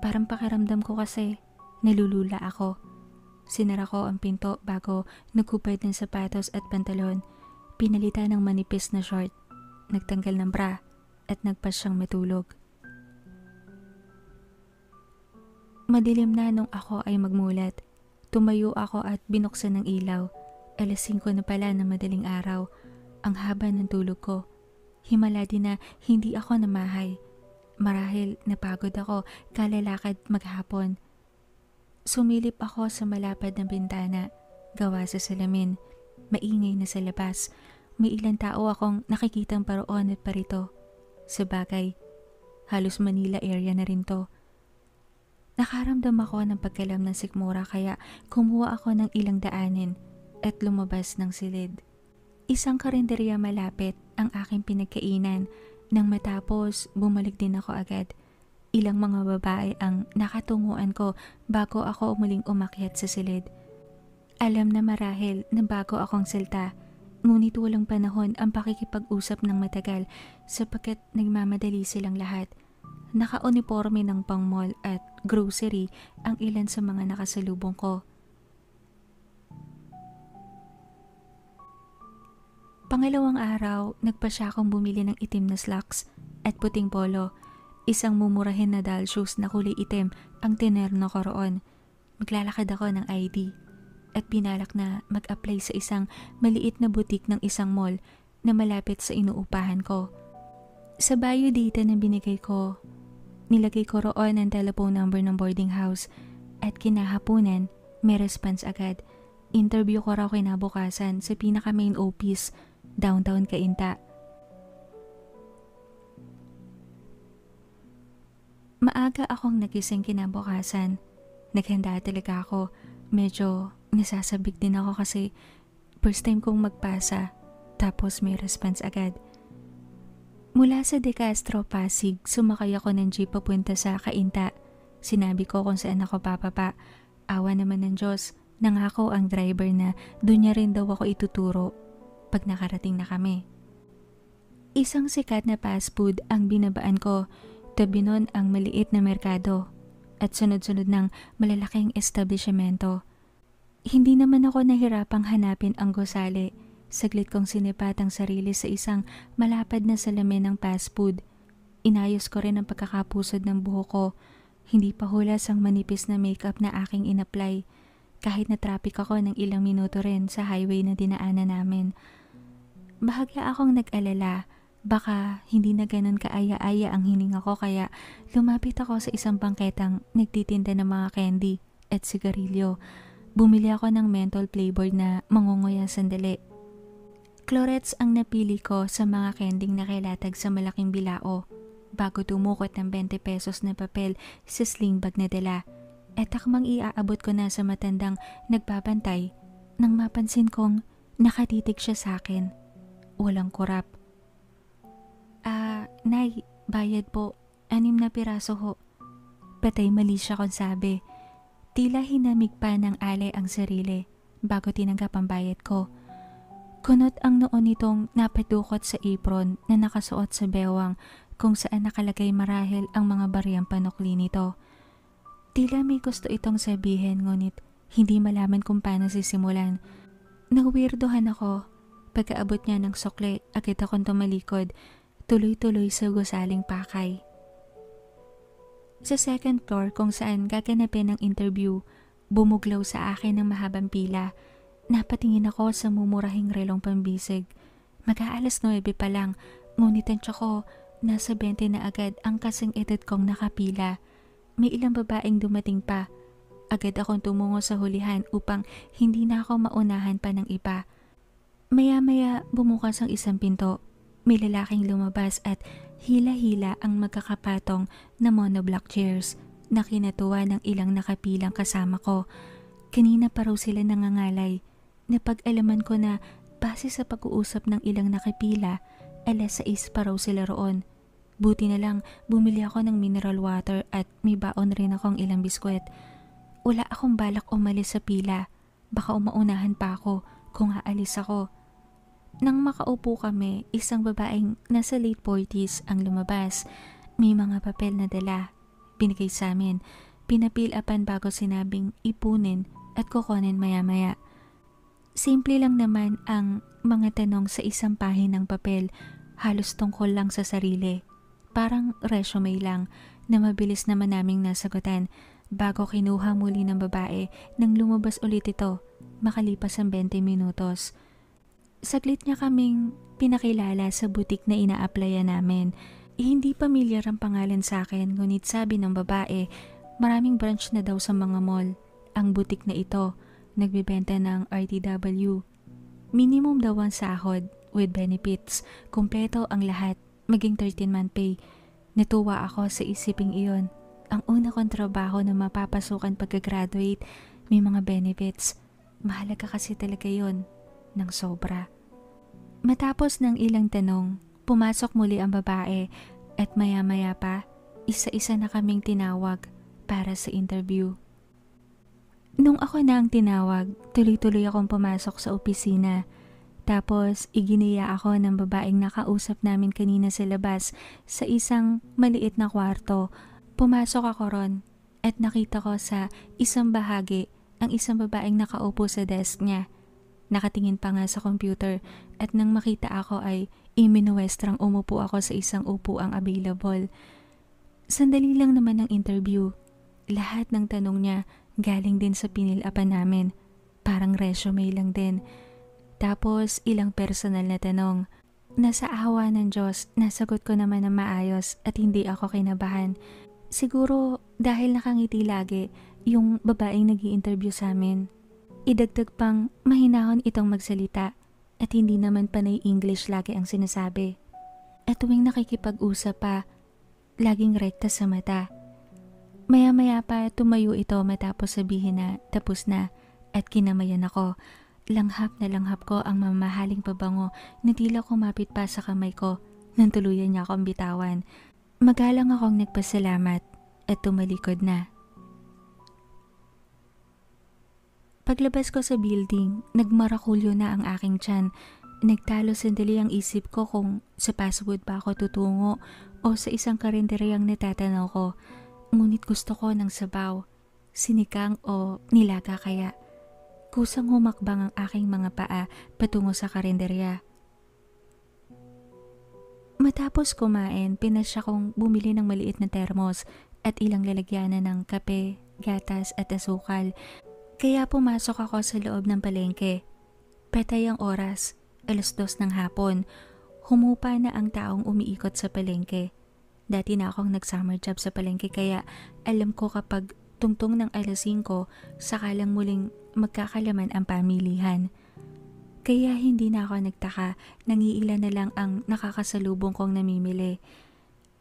Parang pakiramdam ko kasi nalulula ako. Sinara ko ang pinto bago nagkupad ng sapatos at pantalon. Pinalitan ng manipis na short, nagtanggal ng bra at nagpas siyang matulog. Madilim na nung ako ay magmulat. Tumayo ako at binuksan ng ilaw. 5:00 na pala ng madaling araw. Ang haba ng tulog ko. Himala din na hindi ako namahay. Marahil napagod ako kalalakad maghapon. Sumilip ako sa malapad na bintana, gawa sa salamin. Maingay na sa labas. May ilang tao akong nakikitang paroon at parito. Sa bagay, halos Manila area na rin to. Nakaramdam ako ng pagkalam ng sikmura kaya kumuha ako ng ilang daanin at lumabas ng silid. Isang karinderya malapit ang aking pinagkainan. Nang matapos, bumalik din ako agad. Ilang mga babae ang nakatunguan ko bago ako umuling umakyat sa silid. Alam na marahil na bago akong salta, ngunit walang panahon ang pakikipag-usap ng matagal sapagkat nagmamadali silang lahat. Naka-uniforme ng pang-mall at grocery ang ilan sa mga nakasalubong ko. Pangalawang araw, nagpa siya akong bumili ng itim na slacks at puting polo. Isang mumurahin na doll shoes na kulay itim ang tinerno ko roon. Maglalakad ako ng ID at pinalak na mag-apply sa isang maliit na butik ng isang mall na malapit sa inuupahan ko. Sa bio data na binigay ko, nilagay ko roon ang telephone number ng boarding house at kinahaponan may response agad. Interview ko raw kinabukasan sa pinaka main office, downtown Cainta. Maaga akong nagising kinabukasan. Naghanda talaga ako. Medyo nasasabik din ako kasi first time kong magpasa tapos may response agad. Mula sa De Castro, Pasig, sumakay ako ng jeep papunta sa Cainta. Sinabi ko kung saan ako papapa. Awa naman ng Diyos. Nangako ang driver na doon niya rin daw ako ituturo pag nakarating na kami. Isang sikat na fast food ang binabaan ko, tabi nun ang maliit na merkado at sunod-sunod ng malalaking establishmento. Hindi naman ako nahirapang hanapin ang gusali. Saglit kong sinipat ang sarili sa isang malapad na salamin ng fast food. Inayos ko rin ang pagkakapusod ng buhok ko. Hindi pa hulas ang manipis na makeup na aking inapply. Kahit na traffic ako ng ilang minuto rin sa highway na dinaanan namin. Bahagya akong nag-alala, baka hindi na ganun kaaya-aya ang hininga ko kaya lumapit ako sa isang bangketang nagtitinda ng mga candy at sigarilyo. Bumili ako ng menthol flavored na mangunguya sandali. Clorets ang napili ko sa mga kending nakilatag sa malaking bilao bago tumukot ng 20 pesos na papel sa sling bag na dala. At akmang iaabot ko na sa matandang nagbabantay nang mapansin kong nakatitig siya sa akin. Walang kurap. Nay, bayad po. 6 na piraso ho. Patay mali siya kung sabi. Tila hinamig pa ng alay ang sarili bago tinanggap ang bayad ko. Kunot ang noon nitong napadukot sa apron na nakasuot sa bewang kung saan nakalagay marahil ang mga bariyang panukli nito. Tila may gusto itong sabihin ngunit hindi malaman kung paano sisimulan. Nawirdohan ako. Pagkaabot niya ng sukle, agad akong tumalikod, tuloy-tuloy sa gusaling pakay. Sa second floor kung saan gaganapin ang interview, bumuglaw sa akin ng mahabang pila. Napatingin ako sa mumurahing relong pambisig. Mag-aalas 9 pa lang, ngunit tansya ko, nasa 20 na agad ang kasing edad kong nakapila. May ilang babaeng dumating pa. Agad akong tumungo sa hulihan upang hindi na ako maunahan pa ng iba. Maya-maya bumukas ang isang pinto. May lalaking lumabas at hila-hila ang magkakapatong na monoblock chairs na kinatuwa ng ilang nakapilang kasama ko. Kanina pa raw sila nangangalay. Napag-alaman ko na base sa pag-uusap ng ilang nakapila, 6:00 pa raw sila roon. Buti na lang bumili ako ng mineral water at may baon rin akong ilang biskwit. Wala akong balak umalis sa pila. Baka umaunahan pa ako kung aalis ako. Nang makaupo kami, isang babaeng nasa late 40s ang lumabas. May mga papel na dala. Binigay sa amin. Pinapil-upan bago sinabing ipunin at kukunin maya-maya. Simple lang naman ang mga tanong sa isang pahin ng papel. Halos tungkol lang sa sarili. Parang resume lang na mabilis naman naming nasagutan bago kinuha muli ng babae nang lumabas ulit ito makalipas ang 20 minutos. Saglit niya kaming pinakilala sa butik na ina-applyan namin. Hindi pamilyar ang pangalan sa akin ngunit sabi ng babae maraming branch na daw sa mga mall. Ang butik na ito nagbibenta ng RTW. Minimum daw ang sahod with benefits. Kumpleto ang lahat. Maging 13-month pay. Natuwa ako sa isiping iyon. Ang una kong trabaho na mapapasukan pagka-graduate, may mga benefits. Mahalaga kasi talaga yon ng sobra. Matapos ng ilang tanong, pumasok muli ang babae at maya-maya pa, isa-isa na kaming tinawag para sa interview. Nung ako na ang tinawag, tuloy-tuloy akong pumasok sa opisina. Tapos, iginiya ako ng babaeng nakausap namin kanina sa labas sa isang maliit na kwarto. Pumasok ako ron at nakita ko sa isang bahagi ang isang babaeng nakaupo sa desk niya. Nakatingin pa nga sa computer at nang makita ako ay iminuwestrang umupo ako sa isang upuang available. Sandali lang naman ang interview. Lahat ng tanong niya galing din sa pinilapan namin. Parang resume lang din. Tapos ilang personal na tanong. Nasa awa ng Diyos, nasagot ko naman ng maayos at hindi ako kinabahan. Siguro dahil nakangiti lagi yung babaeng nag-i-interview sa amin. Idagdag pang mahinahon itong magsalita at hindi naman panay English lagi ang sinasabi. At tuwing nakikipag-usap pa, laging rekta sa mata. Maya-maya pa tumayo ito matapos sabihin na tapos na at kinamayan ako. Langhap na langhap ko ang mamahaling pabango na tila kumapit pa sa kamay ko nang tuluyan niya akong bitawan. Magalang akong nagpasalamat at tumalikod na. Paglabas ko sa building, nagmarakulyo na ang aking tiyan. Nagtalo sandali ang isip ko kung sa fast food ba ako tutungo o sa isang karinderyang natatanaw ko. Ngunit gusto ko ng sabaw, sinikang o nilaga kaya. Kusang humakbang ang aking mga paa patungo sa karinderya. Matapos kumain, pinasya kong bumili ng maliit na termos at ilang lalagyanan ng kape, gatas at asukal. Kaya pumasok ako sa loob ng palengke. Patay ang oras, 2:00 ng hapon. Humupa na ang taong umiikot sa palengke. Dati na akong nag-summer job sa palengke kaya alam ko kapag tungtong ng 5:00, saka lang muling magkakalaman ang pamilihan. Kaya hindi na ako nagtaka, nangiilan na lang ang nakakasalubong kong namimili.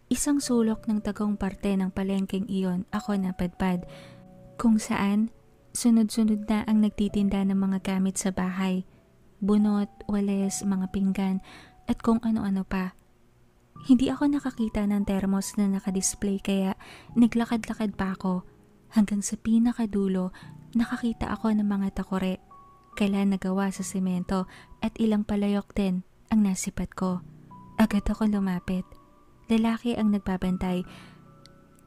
Isang sulok ng tagong parte ng palengkeng iyon ako napadpad, kung saan sunod-sunod na ang nagtitinda ng mga gamit sa bahay. Bunot, wales, mga pinggan at kung ano-ano pa. Hindi ako nakakita ng termos na nakadisplay kaya naglakad-lakad pa ako. Hanggang sa pinakadulo, nakakita ako ng mga takore, kaila nagawa sa semento at ilang palayok din ang nasipat ko. Agad ako lumapit. Lalaki ang nagbabantay.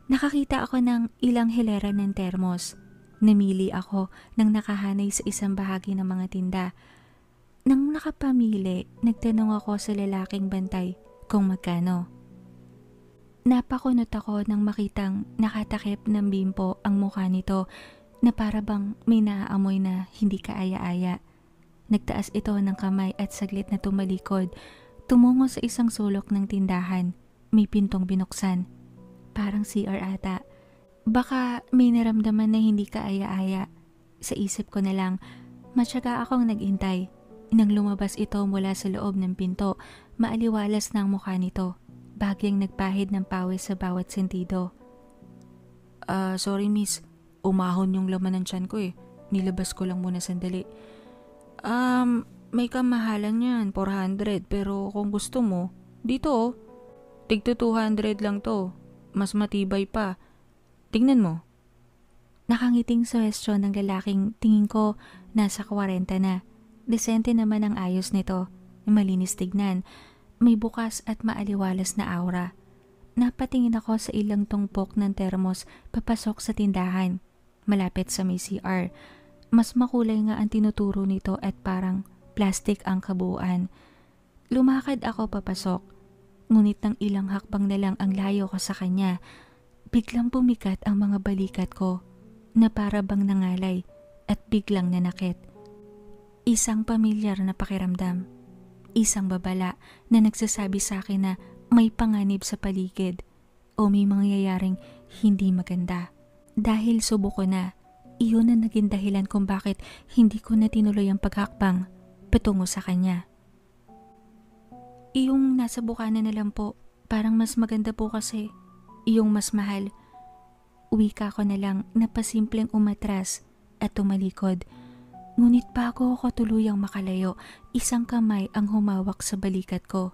Nakakita ako ng ilang hilera ng termos. Namili ako nang nakahanay sa isang bahagi ng mga tinda. Nang nakapamili, nagtanong ako sa lalaking bantay kung magkano. Napakunot ako nang makitang nakatakip ng bimpo ang mukha nito na para bang may naaamoy na hindi kaaya-aya. Nagtaas ito ng kamay at saglit na tumalikod. Tumungo sa isang sulok ng tindahan. May pintong binuksan. Parang CR ata. Baka may naramdaman na hindi kaaya-aya. Sa isip ko na lang, matyaga akong nag-intay. Nang lumabas ito mula sa loob ng pinto, maaliwalas na ang mukha nito. Bagyang nagpahid ng pawis sa bawat sentido. Sorry miss, umahon yung laman ng tiyan ko eh. Nilabas ko lang muna sandali. May kamahalan yan, 400 pero kung gusto mo, dito oh. Tigto 200 lang to, mas matibay pa. Tingnan mo. Nakangiting suhestyon ng lalaking tingin ko nasa 40 na. Desente naman ang ayos nito, malinis tignan. May bukas at maaliwalas na aura. Napatingin ako sa ilang tungpok ng termos papasok sa tindahan. Malapit sa may CR. Mas makulay nga ang tinuturo nito at parang plastic ang kabuuan. Lumakad ako papasok. Ngunit ng ilang hakbang na lang ang layo ko sa kanya. Biglang pumikat ang mga balikat ko na para bang nangalay at biglang nanakit. Isang pamilyar na pakiramdam. Isang babala na nagsasabi sa akin na may panganib sa paligid o may mangyayaring hindi maganda. Dahil subo ko na, iyon ang naging dahilan kung bakit hindi ko na tinuloy ang paghakbang patungo sa kanya. Iyong nasa bukana na lang po, parang mas maganda po kasi. Iyong mas mahal. Wika ko na lang na pasimpleng umatras at tumalikod. Ngunit bago ako tuluyang makalayo, isang kamay ang humawak sa balikat ko.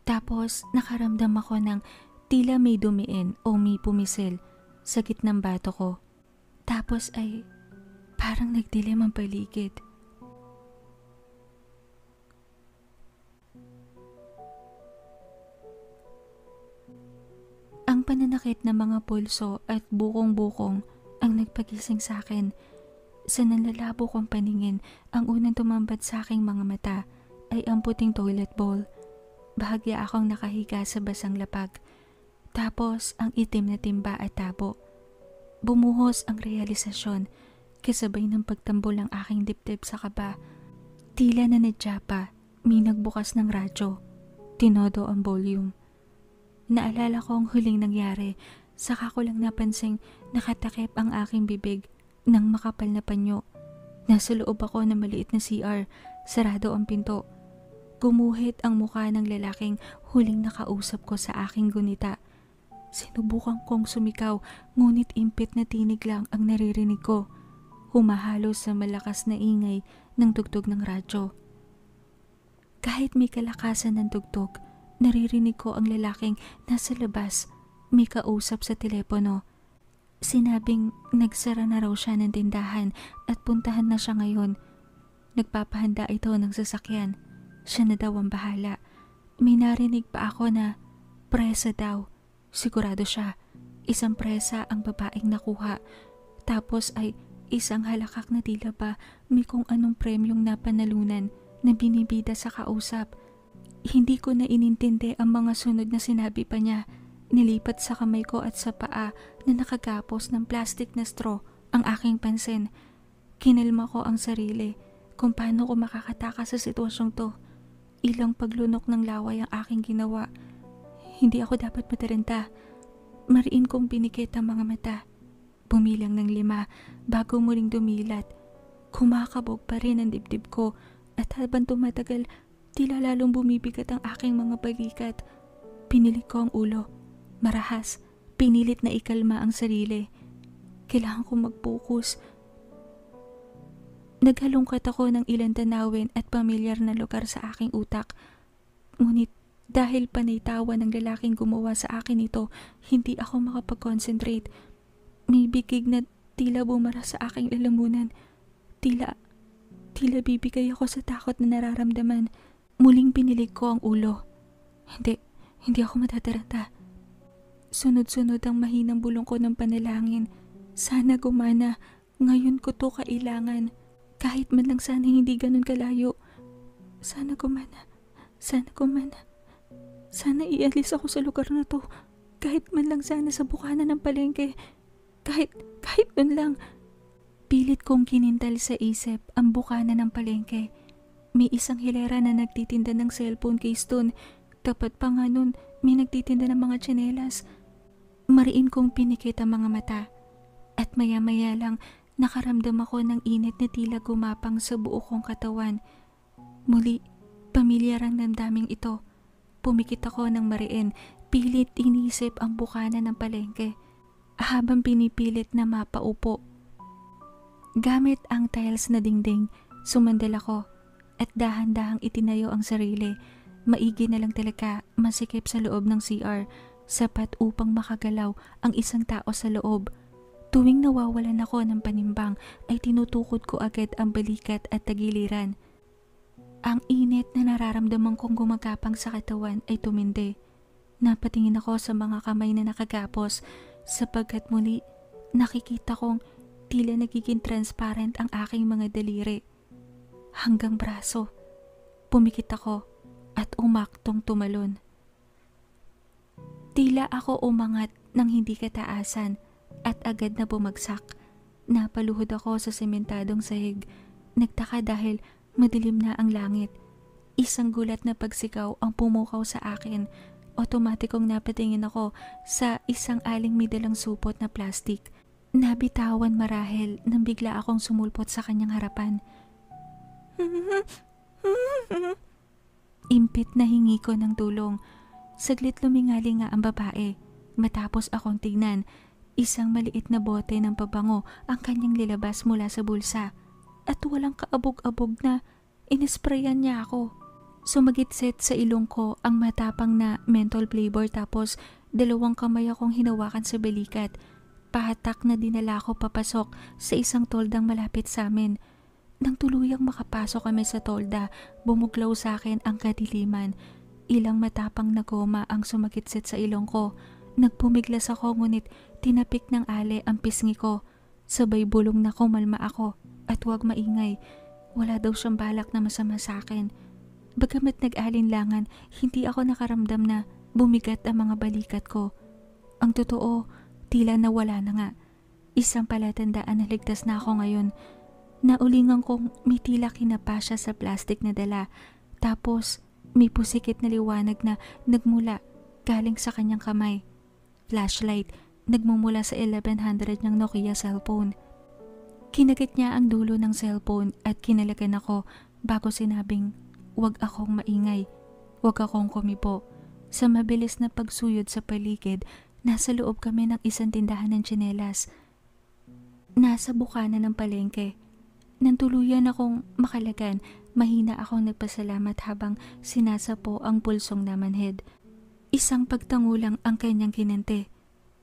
Tapos nakaramdam ako ng tila may dumiin o may pumisil sa gitnang bato ko. Tapos ay parang nagdilim ang paligid. Ang pananakit ng mga pulso at bukong-bukong ang nagpagising sa akin. Sa nanlalabo kong paningin, ang unang tumambad sa aking mga mata ay ang puting toilet bowl. Bahagya akong nakahiga sa basang lapag. Tapos ang itim na timba at tabo. Bumuhos ang realisasyon kasabay ng pagtambol ng aking dibdib sa kaba. Tila na nadya pa, may nagbukas ng radyo. Tinodo ang volume. Naalala ko ang huling nangyari, saka ko lang napansing nakatakip ang aking bibig ng makapal na panyo. Nasa loob ako ng maliit na CR, sarado ang pinto. Gumuhit ang mukha ng lalaking huling nakausap ko sa aking gunita. Sinubukan kong sumikaw, ngunit impit na tinig lang ang naririnig ko. Humahalo sa malakas na ingay ng tugtog ng radyo. Kahit may kalakasan ng tugtog, naririnig ko ang lalaking nasa labas, may kausap sa telepono. Sinabing nagsara na raw siya ng tindahan at puntahan na siya ngayon. Nagpapahanda ito ng sasakyan. Siya na daw ang bahala. May narinig pa ako na presa daw. Sigurado siya, isang presa ang babaeng nakuha. Tapos ay isang halakak na tila ba may kung anong premyong napanalunan na binibida sa kausap. Hindi ko na inintindi ang mga sunod na sinabi pa niya. Nilipat sa kamay ko at sa paa na nakagapos ng plastic na straw ang aking pansin. Kinalma ko ang sarili kung paano ko makakatakas sa sitwasyong to. Ilang paglunok ng laway ang aking ginawa. Hindi ako dapat mataranta. Mariin kong pinikit ang mga mata. Bumilang ng 5 bago muling dumilat. Kumakabog pa rin ang dibdib ko at habang tumatagal, tila lalong bumibigat ang aking mga balikat. Pinilit ko ang ulo. Marahas, pinilit na ikalma ang sarili. Kailangan kong mag-focus. Naghalungkat ako ng ilang tanawin at pamilyar na lugar sa aking utak. Ngunit dahil panay tawa ng lalaking gumawa sa akin ito, hindi ako makapag-concentrate. May bigig na tila bumara sa aking lalamunan. Tila bibigay ako sa takot na nararamdaman. Muling pinilig ko ang ulo. Hindi ako matataranta. Sunod-sunod ang mahinang bulong ko ng panalangin. Sana gumana. Ngayon ko to kailangan. Kahit man lang sana hindi ganun kalayo. Sana gumana. Sana gumana. Sana ialis ako sa lugar na to. Kahit man lang sana sa bukana ng palengke. Kahit nun lang. Pilit kong kinintal sa isip ang bukana ng palengke. May isang hilera na nagtitinda ng cellphone case dun. Tapat pa nga nun, may nagtitinda ng mga tsinelas. Mariin kong pinikit ang mga mata. At maya-maya lang, nakaramdam ako ng init na tila gumapang sa buo kong katawan. Muli, pamilyar ang damdaming ito. Pumikit ako ng mariin, pilit inisip ang bukana ng palengke. Habang pinipilit na mapaupo. Gamit ang tiles na dingding, sumandal ako at dahan-dahang itinayo ang sarili. Maigi na lang talaga masikip sa loob ng CR, sapat upang makagalaw ang isang tao sa loob. Tuwing nawawalan ako ng panimbang ay tinutukod ko agad ang balikat at tagiliran. Ang init na nararamdaman kong gumagapang sa katawan ay tumindi. Napatingin ako sa mga kamay na nakagapos sapagkat muli nakikita kong tila nagiging transparent ang aking mga daliri. Hanggang braso. Pumikit ako at umaktong tumalon. Tila ako umangat ng hindi kataasan at agad na bumagsak. Napaluhod ako sa sementadong sahig. Nagtaka dahil madilim na ang langit. Isang gulat na pagsigaw ang pumukaw sa akin. Otomatikong napatingin ako sa isang aling may dalang supot na plastik. Nabitawan marahil nang bigla akong sumulpot sa kanyang harapan. Impit na hingi ko ng tulong. Saglit lumingali nga ang babae. Matapos akong tignan, isang maliit na bote ng pabango ang kanyang nilabas mula sa bulsa. At walang kaabog-abog na inisprayan niya ako. Sumagitsit sa ilong ko ang matapang na menthol flavor tapos 2 kamay akong hinawakan sa balikat. Pahatak na dinala ko papasok sa isang toldang malapit sa amin. Nang tuluyang makapasok kami sa tolda, bumuglaw sa akin ang kadiliman. Ilang matapang na goma ang sumagitsit sa ilong ko. Nagpumiglas ako ngunit tinapik ng ale ang pisngi ko. Sabay bulong na kumalma ako at huwag maingay. Wala daw siyang balak na masama sa akin. Bagamat nag-alinlangan, hindi ako nakaramdam na bumigat ang mga balikat ko. Ang totoo, tila nawala na nga. Isang palatandaan na ligtas na ako ngayon. Naulingan kong may tila kinapa siya sa plastic na dala. Tapos may pusikit na liwanag na nagmula galing sa kanyang kamay. Flashlight, nagmumula sa 1100 niyang Nokia cellphone. Kinagit niya ang dulo ng cellphone at kinalagan ako bago sinabing, "Huwag akong maingay, huwag akong kumibo." Sa mabilis na pagsuyod sa paligid, nasa loob kami ng isang tindahan ng tsinelas. Nasa bukana ng palengke. Nang tuluyan akong makalagan, mahina akong nagpasalamat habang sinasapo ang pulsong namanhid. Isang pagtango lang ang kanyang kinante.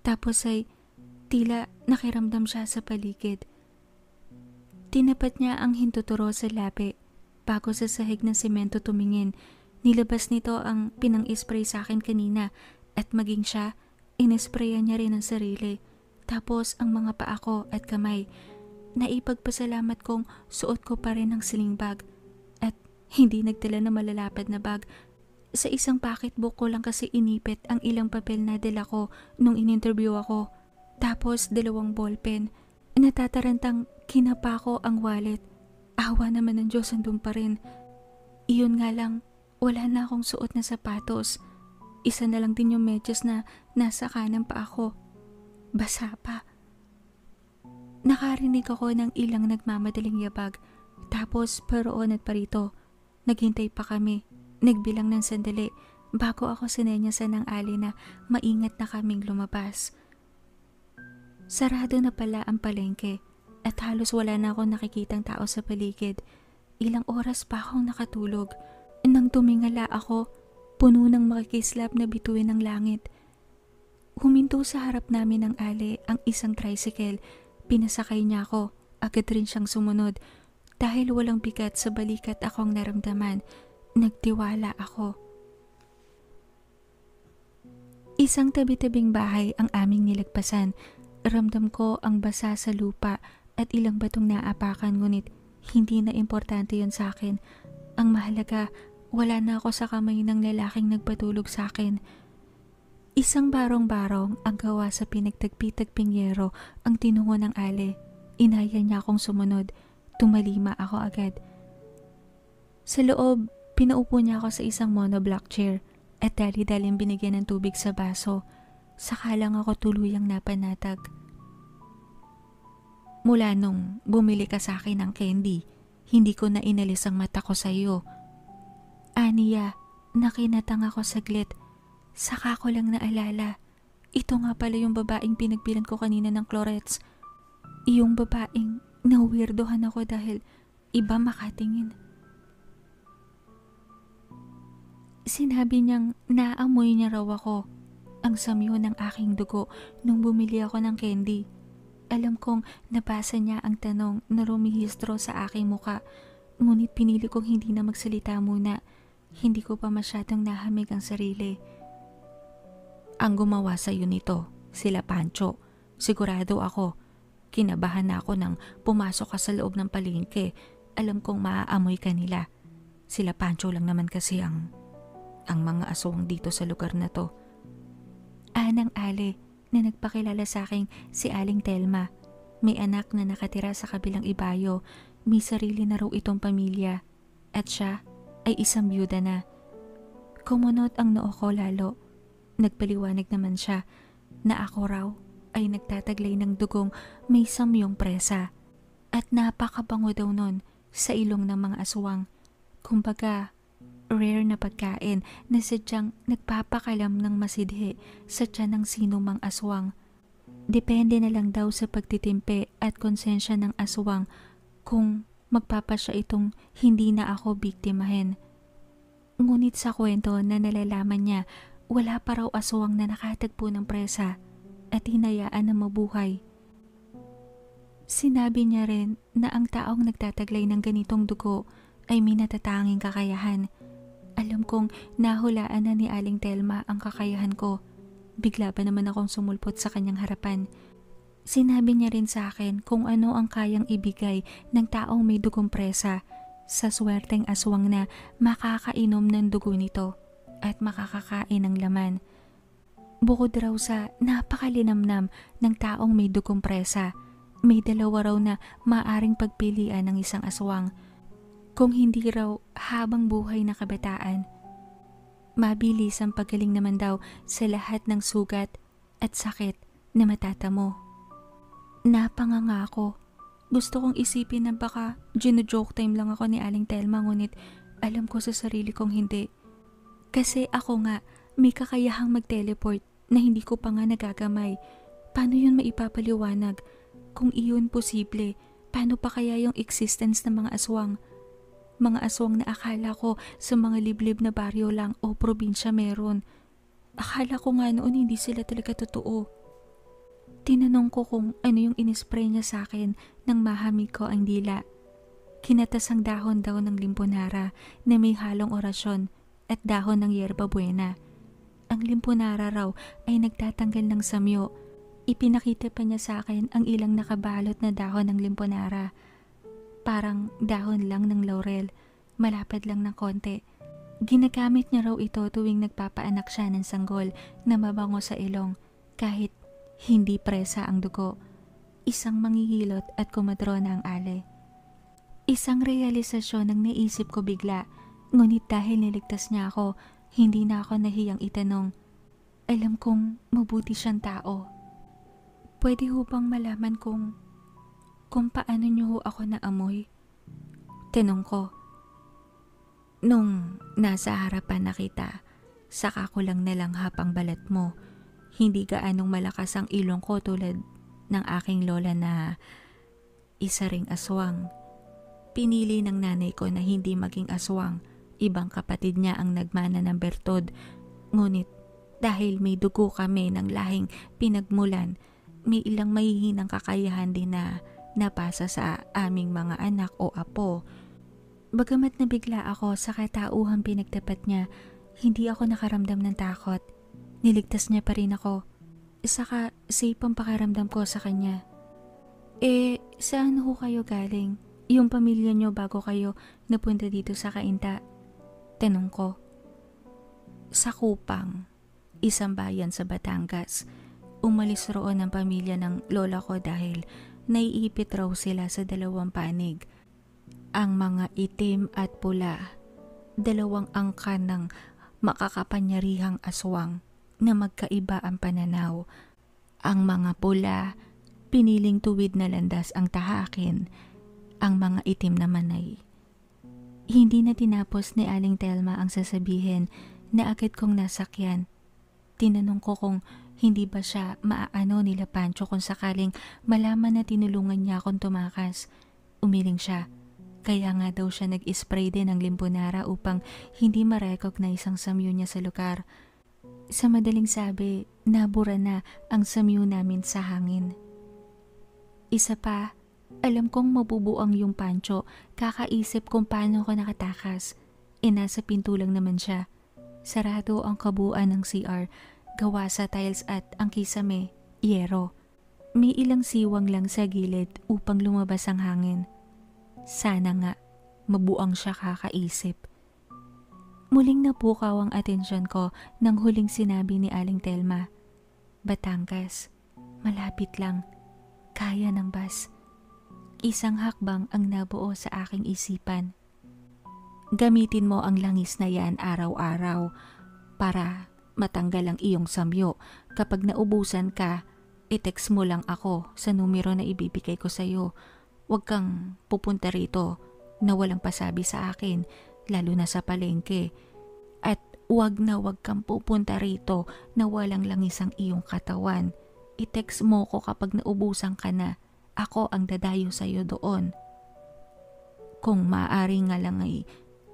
Tapos ay tila nakiramdam siya sa paligid. Tinapat niya ang hintuturo sa lapi. Bago sa sahig ng semento tumingin, nilabas nito ang pinang-spray sa akin kanina at maging siya, inisprayan niya rin ang sarili. Tapos ang mga paa ko at kamay. Naipagpasalamat kong suot ko pa rin ang sling bag at hindi nagdala na malalapad na bag. Sa isang pocketbook ko lang kasi inipit ang ilang papel na dala ko nung in-interview ako. Tapos 2 ballpen. Natatarantang kinapa ko ang wallet. Awa naman ng Diyos, andun pa rin. Iyon nga lang, wala na akong suot na sapatos. Isa na lang din yung medyas na nasa kanan pa ako. Basa pa. Nakarinig ako ng ilang nagmamadaling yabag. Tapos paroon at parito. Naghintay pa kami. Nagbilang ng sandali bago ako sinenyasan ng Ali na maingat na kaming lumabas. Sarado na pala ang palengke at halos wala na akong nakikitang tao sa paligid. Ilang oras pa akong nakatulog. Nang tumingala ako, puno ng makikislap na bituin ng langit. Huminto sa harap namin ng Ali ang isang tricycle. Pinasakay niya ako. Agad rin siyang sumunod. Dahil walang bigat sa balikat akong naramdaman, nagtiwala ako. Isang tabi-tabing bahay ang aming nilagpasan. Ramdam ko ang basa sa lupa at ilang batong naapakan, ngunit hindi na importante yon sa akin. Ang mahalaga, wala na ako sa kamay ng lalaking nagpatulog sa akin. Isang barong-barong ang gawa sa pinagtagpi-tagping yero ang tinungo ng Ali. Inaya niya akong sumunod. Tumalima ako agad. Sa loob, pinaupo niya ako sa isang monoblock chair at dali-daling binigyan ng tubig sa baso. Saka lang ako tuluyang napanatag. Mula nung bumili ka sa akin ng candy, hindi ko na inalis ang mata ko sa iyo. Aniya, nakinatang ako saglit. Saka ko lang naalala, ito nga pala yung babaeng pinagbilan ko kanina ng chlorets. Yung babaeng na-weirdohan ako dahil iba makatingin. Sinabi niyang naamoy niya raw ako, ang samyo ng aking dugo nung bumili ako ng candy. Alam kong nabasa niya ang tanong na rumihistro sa aking muka, ngunit pinili kong hindi na magsalita muna. Hindi ko pa masyadong nahamig ang sarili. Ang gumawa sa iyo nito, sila Pancho. Sigurado ako. Kinabahan na ako nang pumasok ka sa loob ng palengke. Alam kong maaamoy ka nila. Sila Pancho lang naman kasi ang mga aswang dito sa lugar na to. Anang Ali na nagpakilala sa akin si Aling Telma. May anak na nakatira sa kabilang ibayo. May sarili na raw itong pamilya. At siya ay isang byuda na. Kumunot ang noo ko lalo. Nagpaliwanag naman siya na ako raw ay nagtataglay ng dugong may samyong presa at napakabango daw nun sa ilong ng mga aswang. Kumbaga, rare na pagkain na sadyang nagpapakalam ng masidhe sa tiyan ng sino mang aswang. Depende na lang daw sa pagtitimpe at konsensya ng aswang kung magpapasya itong hindi na ako biktimahin. Ngunit sa kwento na nalalaman niya, wala pa raw aswang na nakatagpo ng presa at hinayaan na mabuhay. Sinabi niya rin na ang taong nagtataglay ng ganitong dugo ay may natatanging kakayahan. Alam kong nahulaan na ni Aling Telma ang kakayahan ko. Bigla pa naman akong sumulpot sa kanyang harapan. Sinabi niya rin sa akin kung ano ang kayang ibigay ng taong may dugong presa sa swerteng aswang na makakainom ng dugo nito at makakakain ng laman. Bukod raw sa napakalinamnam ng taong may dugong presa, may dalawa raw na maaring pagpilian ng isang aswang. Kung hindi raw habang buhay na kabataan, mabilis ang paggaling naman daw sa lahat ng sugat at sakit na matatamo. Napanganga ako. Gusto kong isipin na baka gino-joke time lang ako ni Aling Telma, ngunit alam ko sa sarili kong hindi. Kasi ako nga may kakayahang mag-teleport na hindi ko pa nga nagagamay. Paano yun maipapaliwanag? Kung iyon posible, paano pa kaya yung existence ng mga aswang? Mga aswang na akala ko sa mga liblib na baryo lang o probinsya meron. Akala ko nga noon hindi sila talaga totoo. Tinanong ko kung ano yung inispray niya sa akin nang mahamig ko ang dila. Kinatas ang dahon daw ng limponara na may halong orasyon at dahon ng yerba buena. Ang limponara raw ay nagtatanggal ng samyo. Ipinakita pa niya sa akin ang ilang nakabalot na dahon ng limponara. Parang dahon lang ng laurel, malapad lang ng konti. Ginagamit niya raw ito tuwing nagpapaanak siya ng sanggol na mabango sa ilong kahit hindi presa ang dugo. Isang manghihilot at kumadrona ang ale. Isang realisasyon ang naisip ko bigla, ngunit dahil niligtas niya ako, hindi na ako nahiyang itanong. Alam kong mabuti siyang tao. Pwede ho bang malaman kung paano niyo ho ako naamoy? Tanong ko. Nung nasa harapan na kita, saka ko lang nalanghap ang balat mo. Hindi gaanong malakas ang ilong ko tulad ng aking lola na isa ring aswang. Pinili ng nanay ko na hindi maging aswang. Ibang kapatid niya ang nagmana ng bertod. Ngunit dahil may dugo kami ng lahing pinagmulan, may ilang mahihinang kakayahan din na napasa sa aming mga anak o apo. Bagamat nabigla ako sa katauhang pinagtapat niya, hindi ako nakaramdam ng takot. Niligtas niya pa rin ako. Saka safe ang pakiramdam ko sa kanya. Saan ho kayo galing? Yung pamilya niyo bago kayo napunta dito sa Cainta? Tanong ko. Sa Kupang, isang bayan sa Batangas. Umalis roon ang pamilya ng lola ko dahil naiipit raw sila sa dalawang panig. Ang mga itim at pula, dalawang angkan ng makakapanyarihang aswang na magkaiba ang pananaw. Ang mga pula, piniling tuwid na landas ang tahakin. Ang mga itim naman ay hindi na tinapos ni Aling Telma ang sasabihin na agad kong nasakyan. Tinanong ko kung hindi ba siya maaano nila Pancho kung sakaling malaman na tinulungan niya akong tumakas. Umiling siya. Kaya nga daw siya nag-spray din ng limponara upang hindi ma-recognize ang samyo niya sa lugar. Sa madaling sabi, nabura na ang samyo namin sa hangin. Isa pa, alam kong mabubuang yung Pancho, kakaisip kung paano ako nakatakas. Nasa pinto lang naman siya. Sarado ang kabuuan ng CR, gawa sa tiles at ang kisame, yero. May ilang siwang lang sa gilid upang lumabas ang hangin. Sana nga, mabuang siya kakaisip. Muling napukaw ang atensyon ko nang huling sinabi ni Aling Telma. Batangas, malapit lang, kaya ng bus. Isang hakbang ang nabuo sa aking isipan. Gamitin mo ang langis na yan araw-araw para matanggal ang iyong samyo. Kapag naubusan ka, i-text mo lang ako sa numero na ibibigay ko sa iyo. Huwag kang pupunta rito na walang pasabi sa akin, lalo na sa palengke. At huwag kang pupunta rito na walang langis ang iyong katawan. I-text mo ko kapag naubusan ka na. Ako ang dadayo sa iyo doon. Kung maaari nga lang ay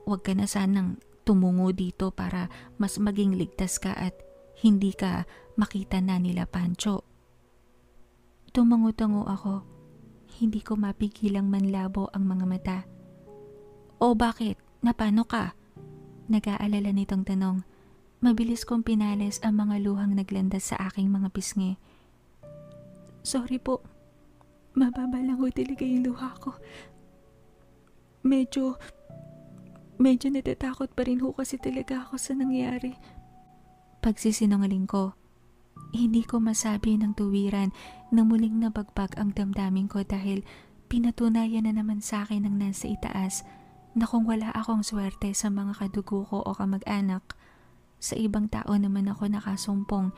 huwag ka na sanang tumungo dito para mas maging ligtas ka at hindi ka makita na nila Pancho. Tumango-tango ako. Hindi ko mapigilang manlabo ang mga mata. O bakit? Napano ka? Nag-aalala nitong tanong. Mabilis kong pinales ang mga luhang naglandas sa aking mga pisngi. Sorry po. Mababa lang ho talaga yung luha ko. Medyo natatakot pa rin ho kasi talaga ako sa nangyari. Pagsisinungaling ko. Hindi ko masabi ng tuwiran na muling nabagbag ang damdamin ko dahil pinatunayan na naman sa akin ng nasa itaas na kung wala akong swerte sa mga kadugo ko o kamag-anak, sa ibang tao naman ako nakasumpong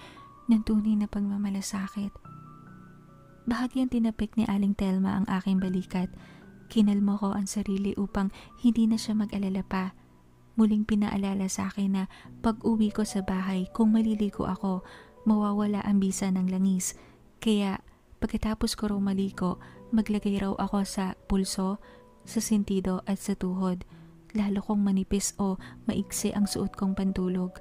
ng tunay na pagmamalasakit. Bahagyang tinapik ni Aling Telma ang aking balikat. Kinalmo ko ang sarili upang hindi na siya mag-alala pa. Muling pinaalala sa akin na pag-uwi ko sa bahay kung maliligo ako, mawawala ang bisa ng langis. Kaya pagkatapos ko raw maligo, maglagay raw ako sa pulso, sa sentido at sa tuhod. Lalo kong manipis o maigsi ang suot kong pantulog.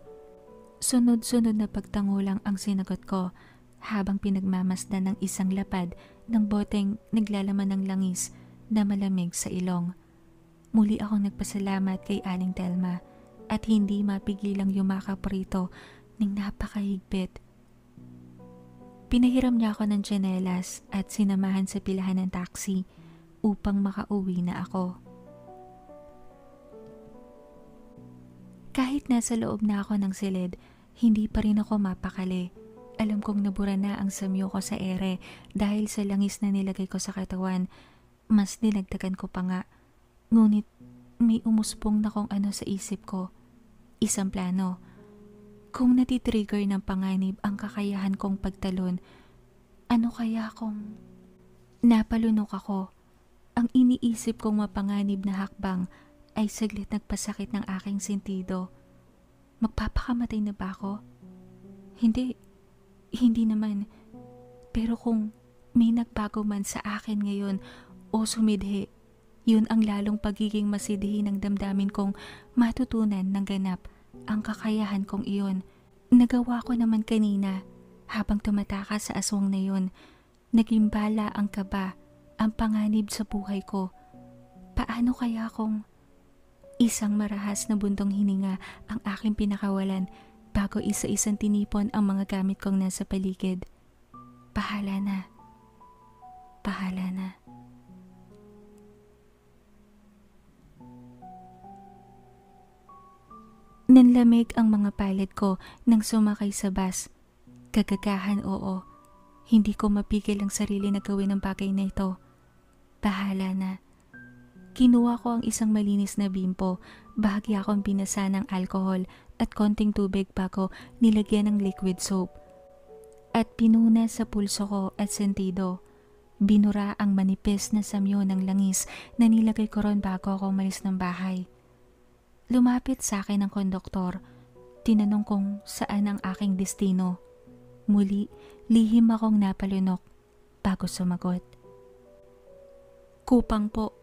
Sunod-sunod na pagtango lang ang sinagot ko habang pinagmamasdan ng isang lapad ng boteng naglalaman ng langis na malamig sa ilong. Muli akong nagpasalamat kay Aling Telma at hindi mapigilang yumakap rito ng napakahigpit. Pinahiram niya ako ng tsinelas at sinamahan sa pilahan ng taxi upang makauwi na ako. Kahit nasa loob na ako ng silid, hindi pa rin ako mapakali. Alam kong nabura na ang samyo ko sa ere dahil sa langis na nilagay ko sa katawan. Mas dinagdagan ko pa nga. Ngunit may umuspong na kung ano sa isip ko. Isang plano. Kung natitrigger ng panganib ang kakayahan kong pagtalon, ano kaya kung napalunok ako? Ang iniisip kong mapanganib na hakbang ay saglit nagpasakit ng aking sentido. Magpapakamatay na ba ako? Hindi naman. Pero kung may nagbago man sa akin ngayon o sumidhi, yun ang lalong pagiging masidhi ng damdamin kong matutunan ng ganap ang kakayahan kong iyon. Nagawa ko naman kanina habang tumatakas sa aswang na yun. Naging bala ang kaba, ang panganib sa buhay ko. Paano kaya kung isang marahas na buntong hininga ang aking pinakawalan bago isa-isang tinipon ang mga gamit kong nasa paligid? Bahala na. Bahala na. Nanlamig ang mga palad ko nang sumakay sa bus. Kagagahan, oo. Hindi ko mapigil ang sarili na gawin ang bagay na ito. Bahala na. Kinuha ko ang isang malinis na bimpo, bahagya akong binasa ng alcohol at konting tubig bago nilagyan ng liquid soap. At pinuna sa pulso ko at sentido. Binura ang manipis na samyo ng langis na nilagay ko ron bago ako umalis ng bahay. Lumapit sa akin ang konduktor. Tinanong kung saan ang aking destino. Muli, lihim akong napalunok bago sumagot. Kupang po.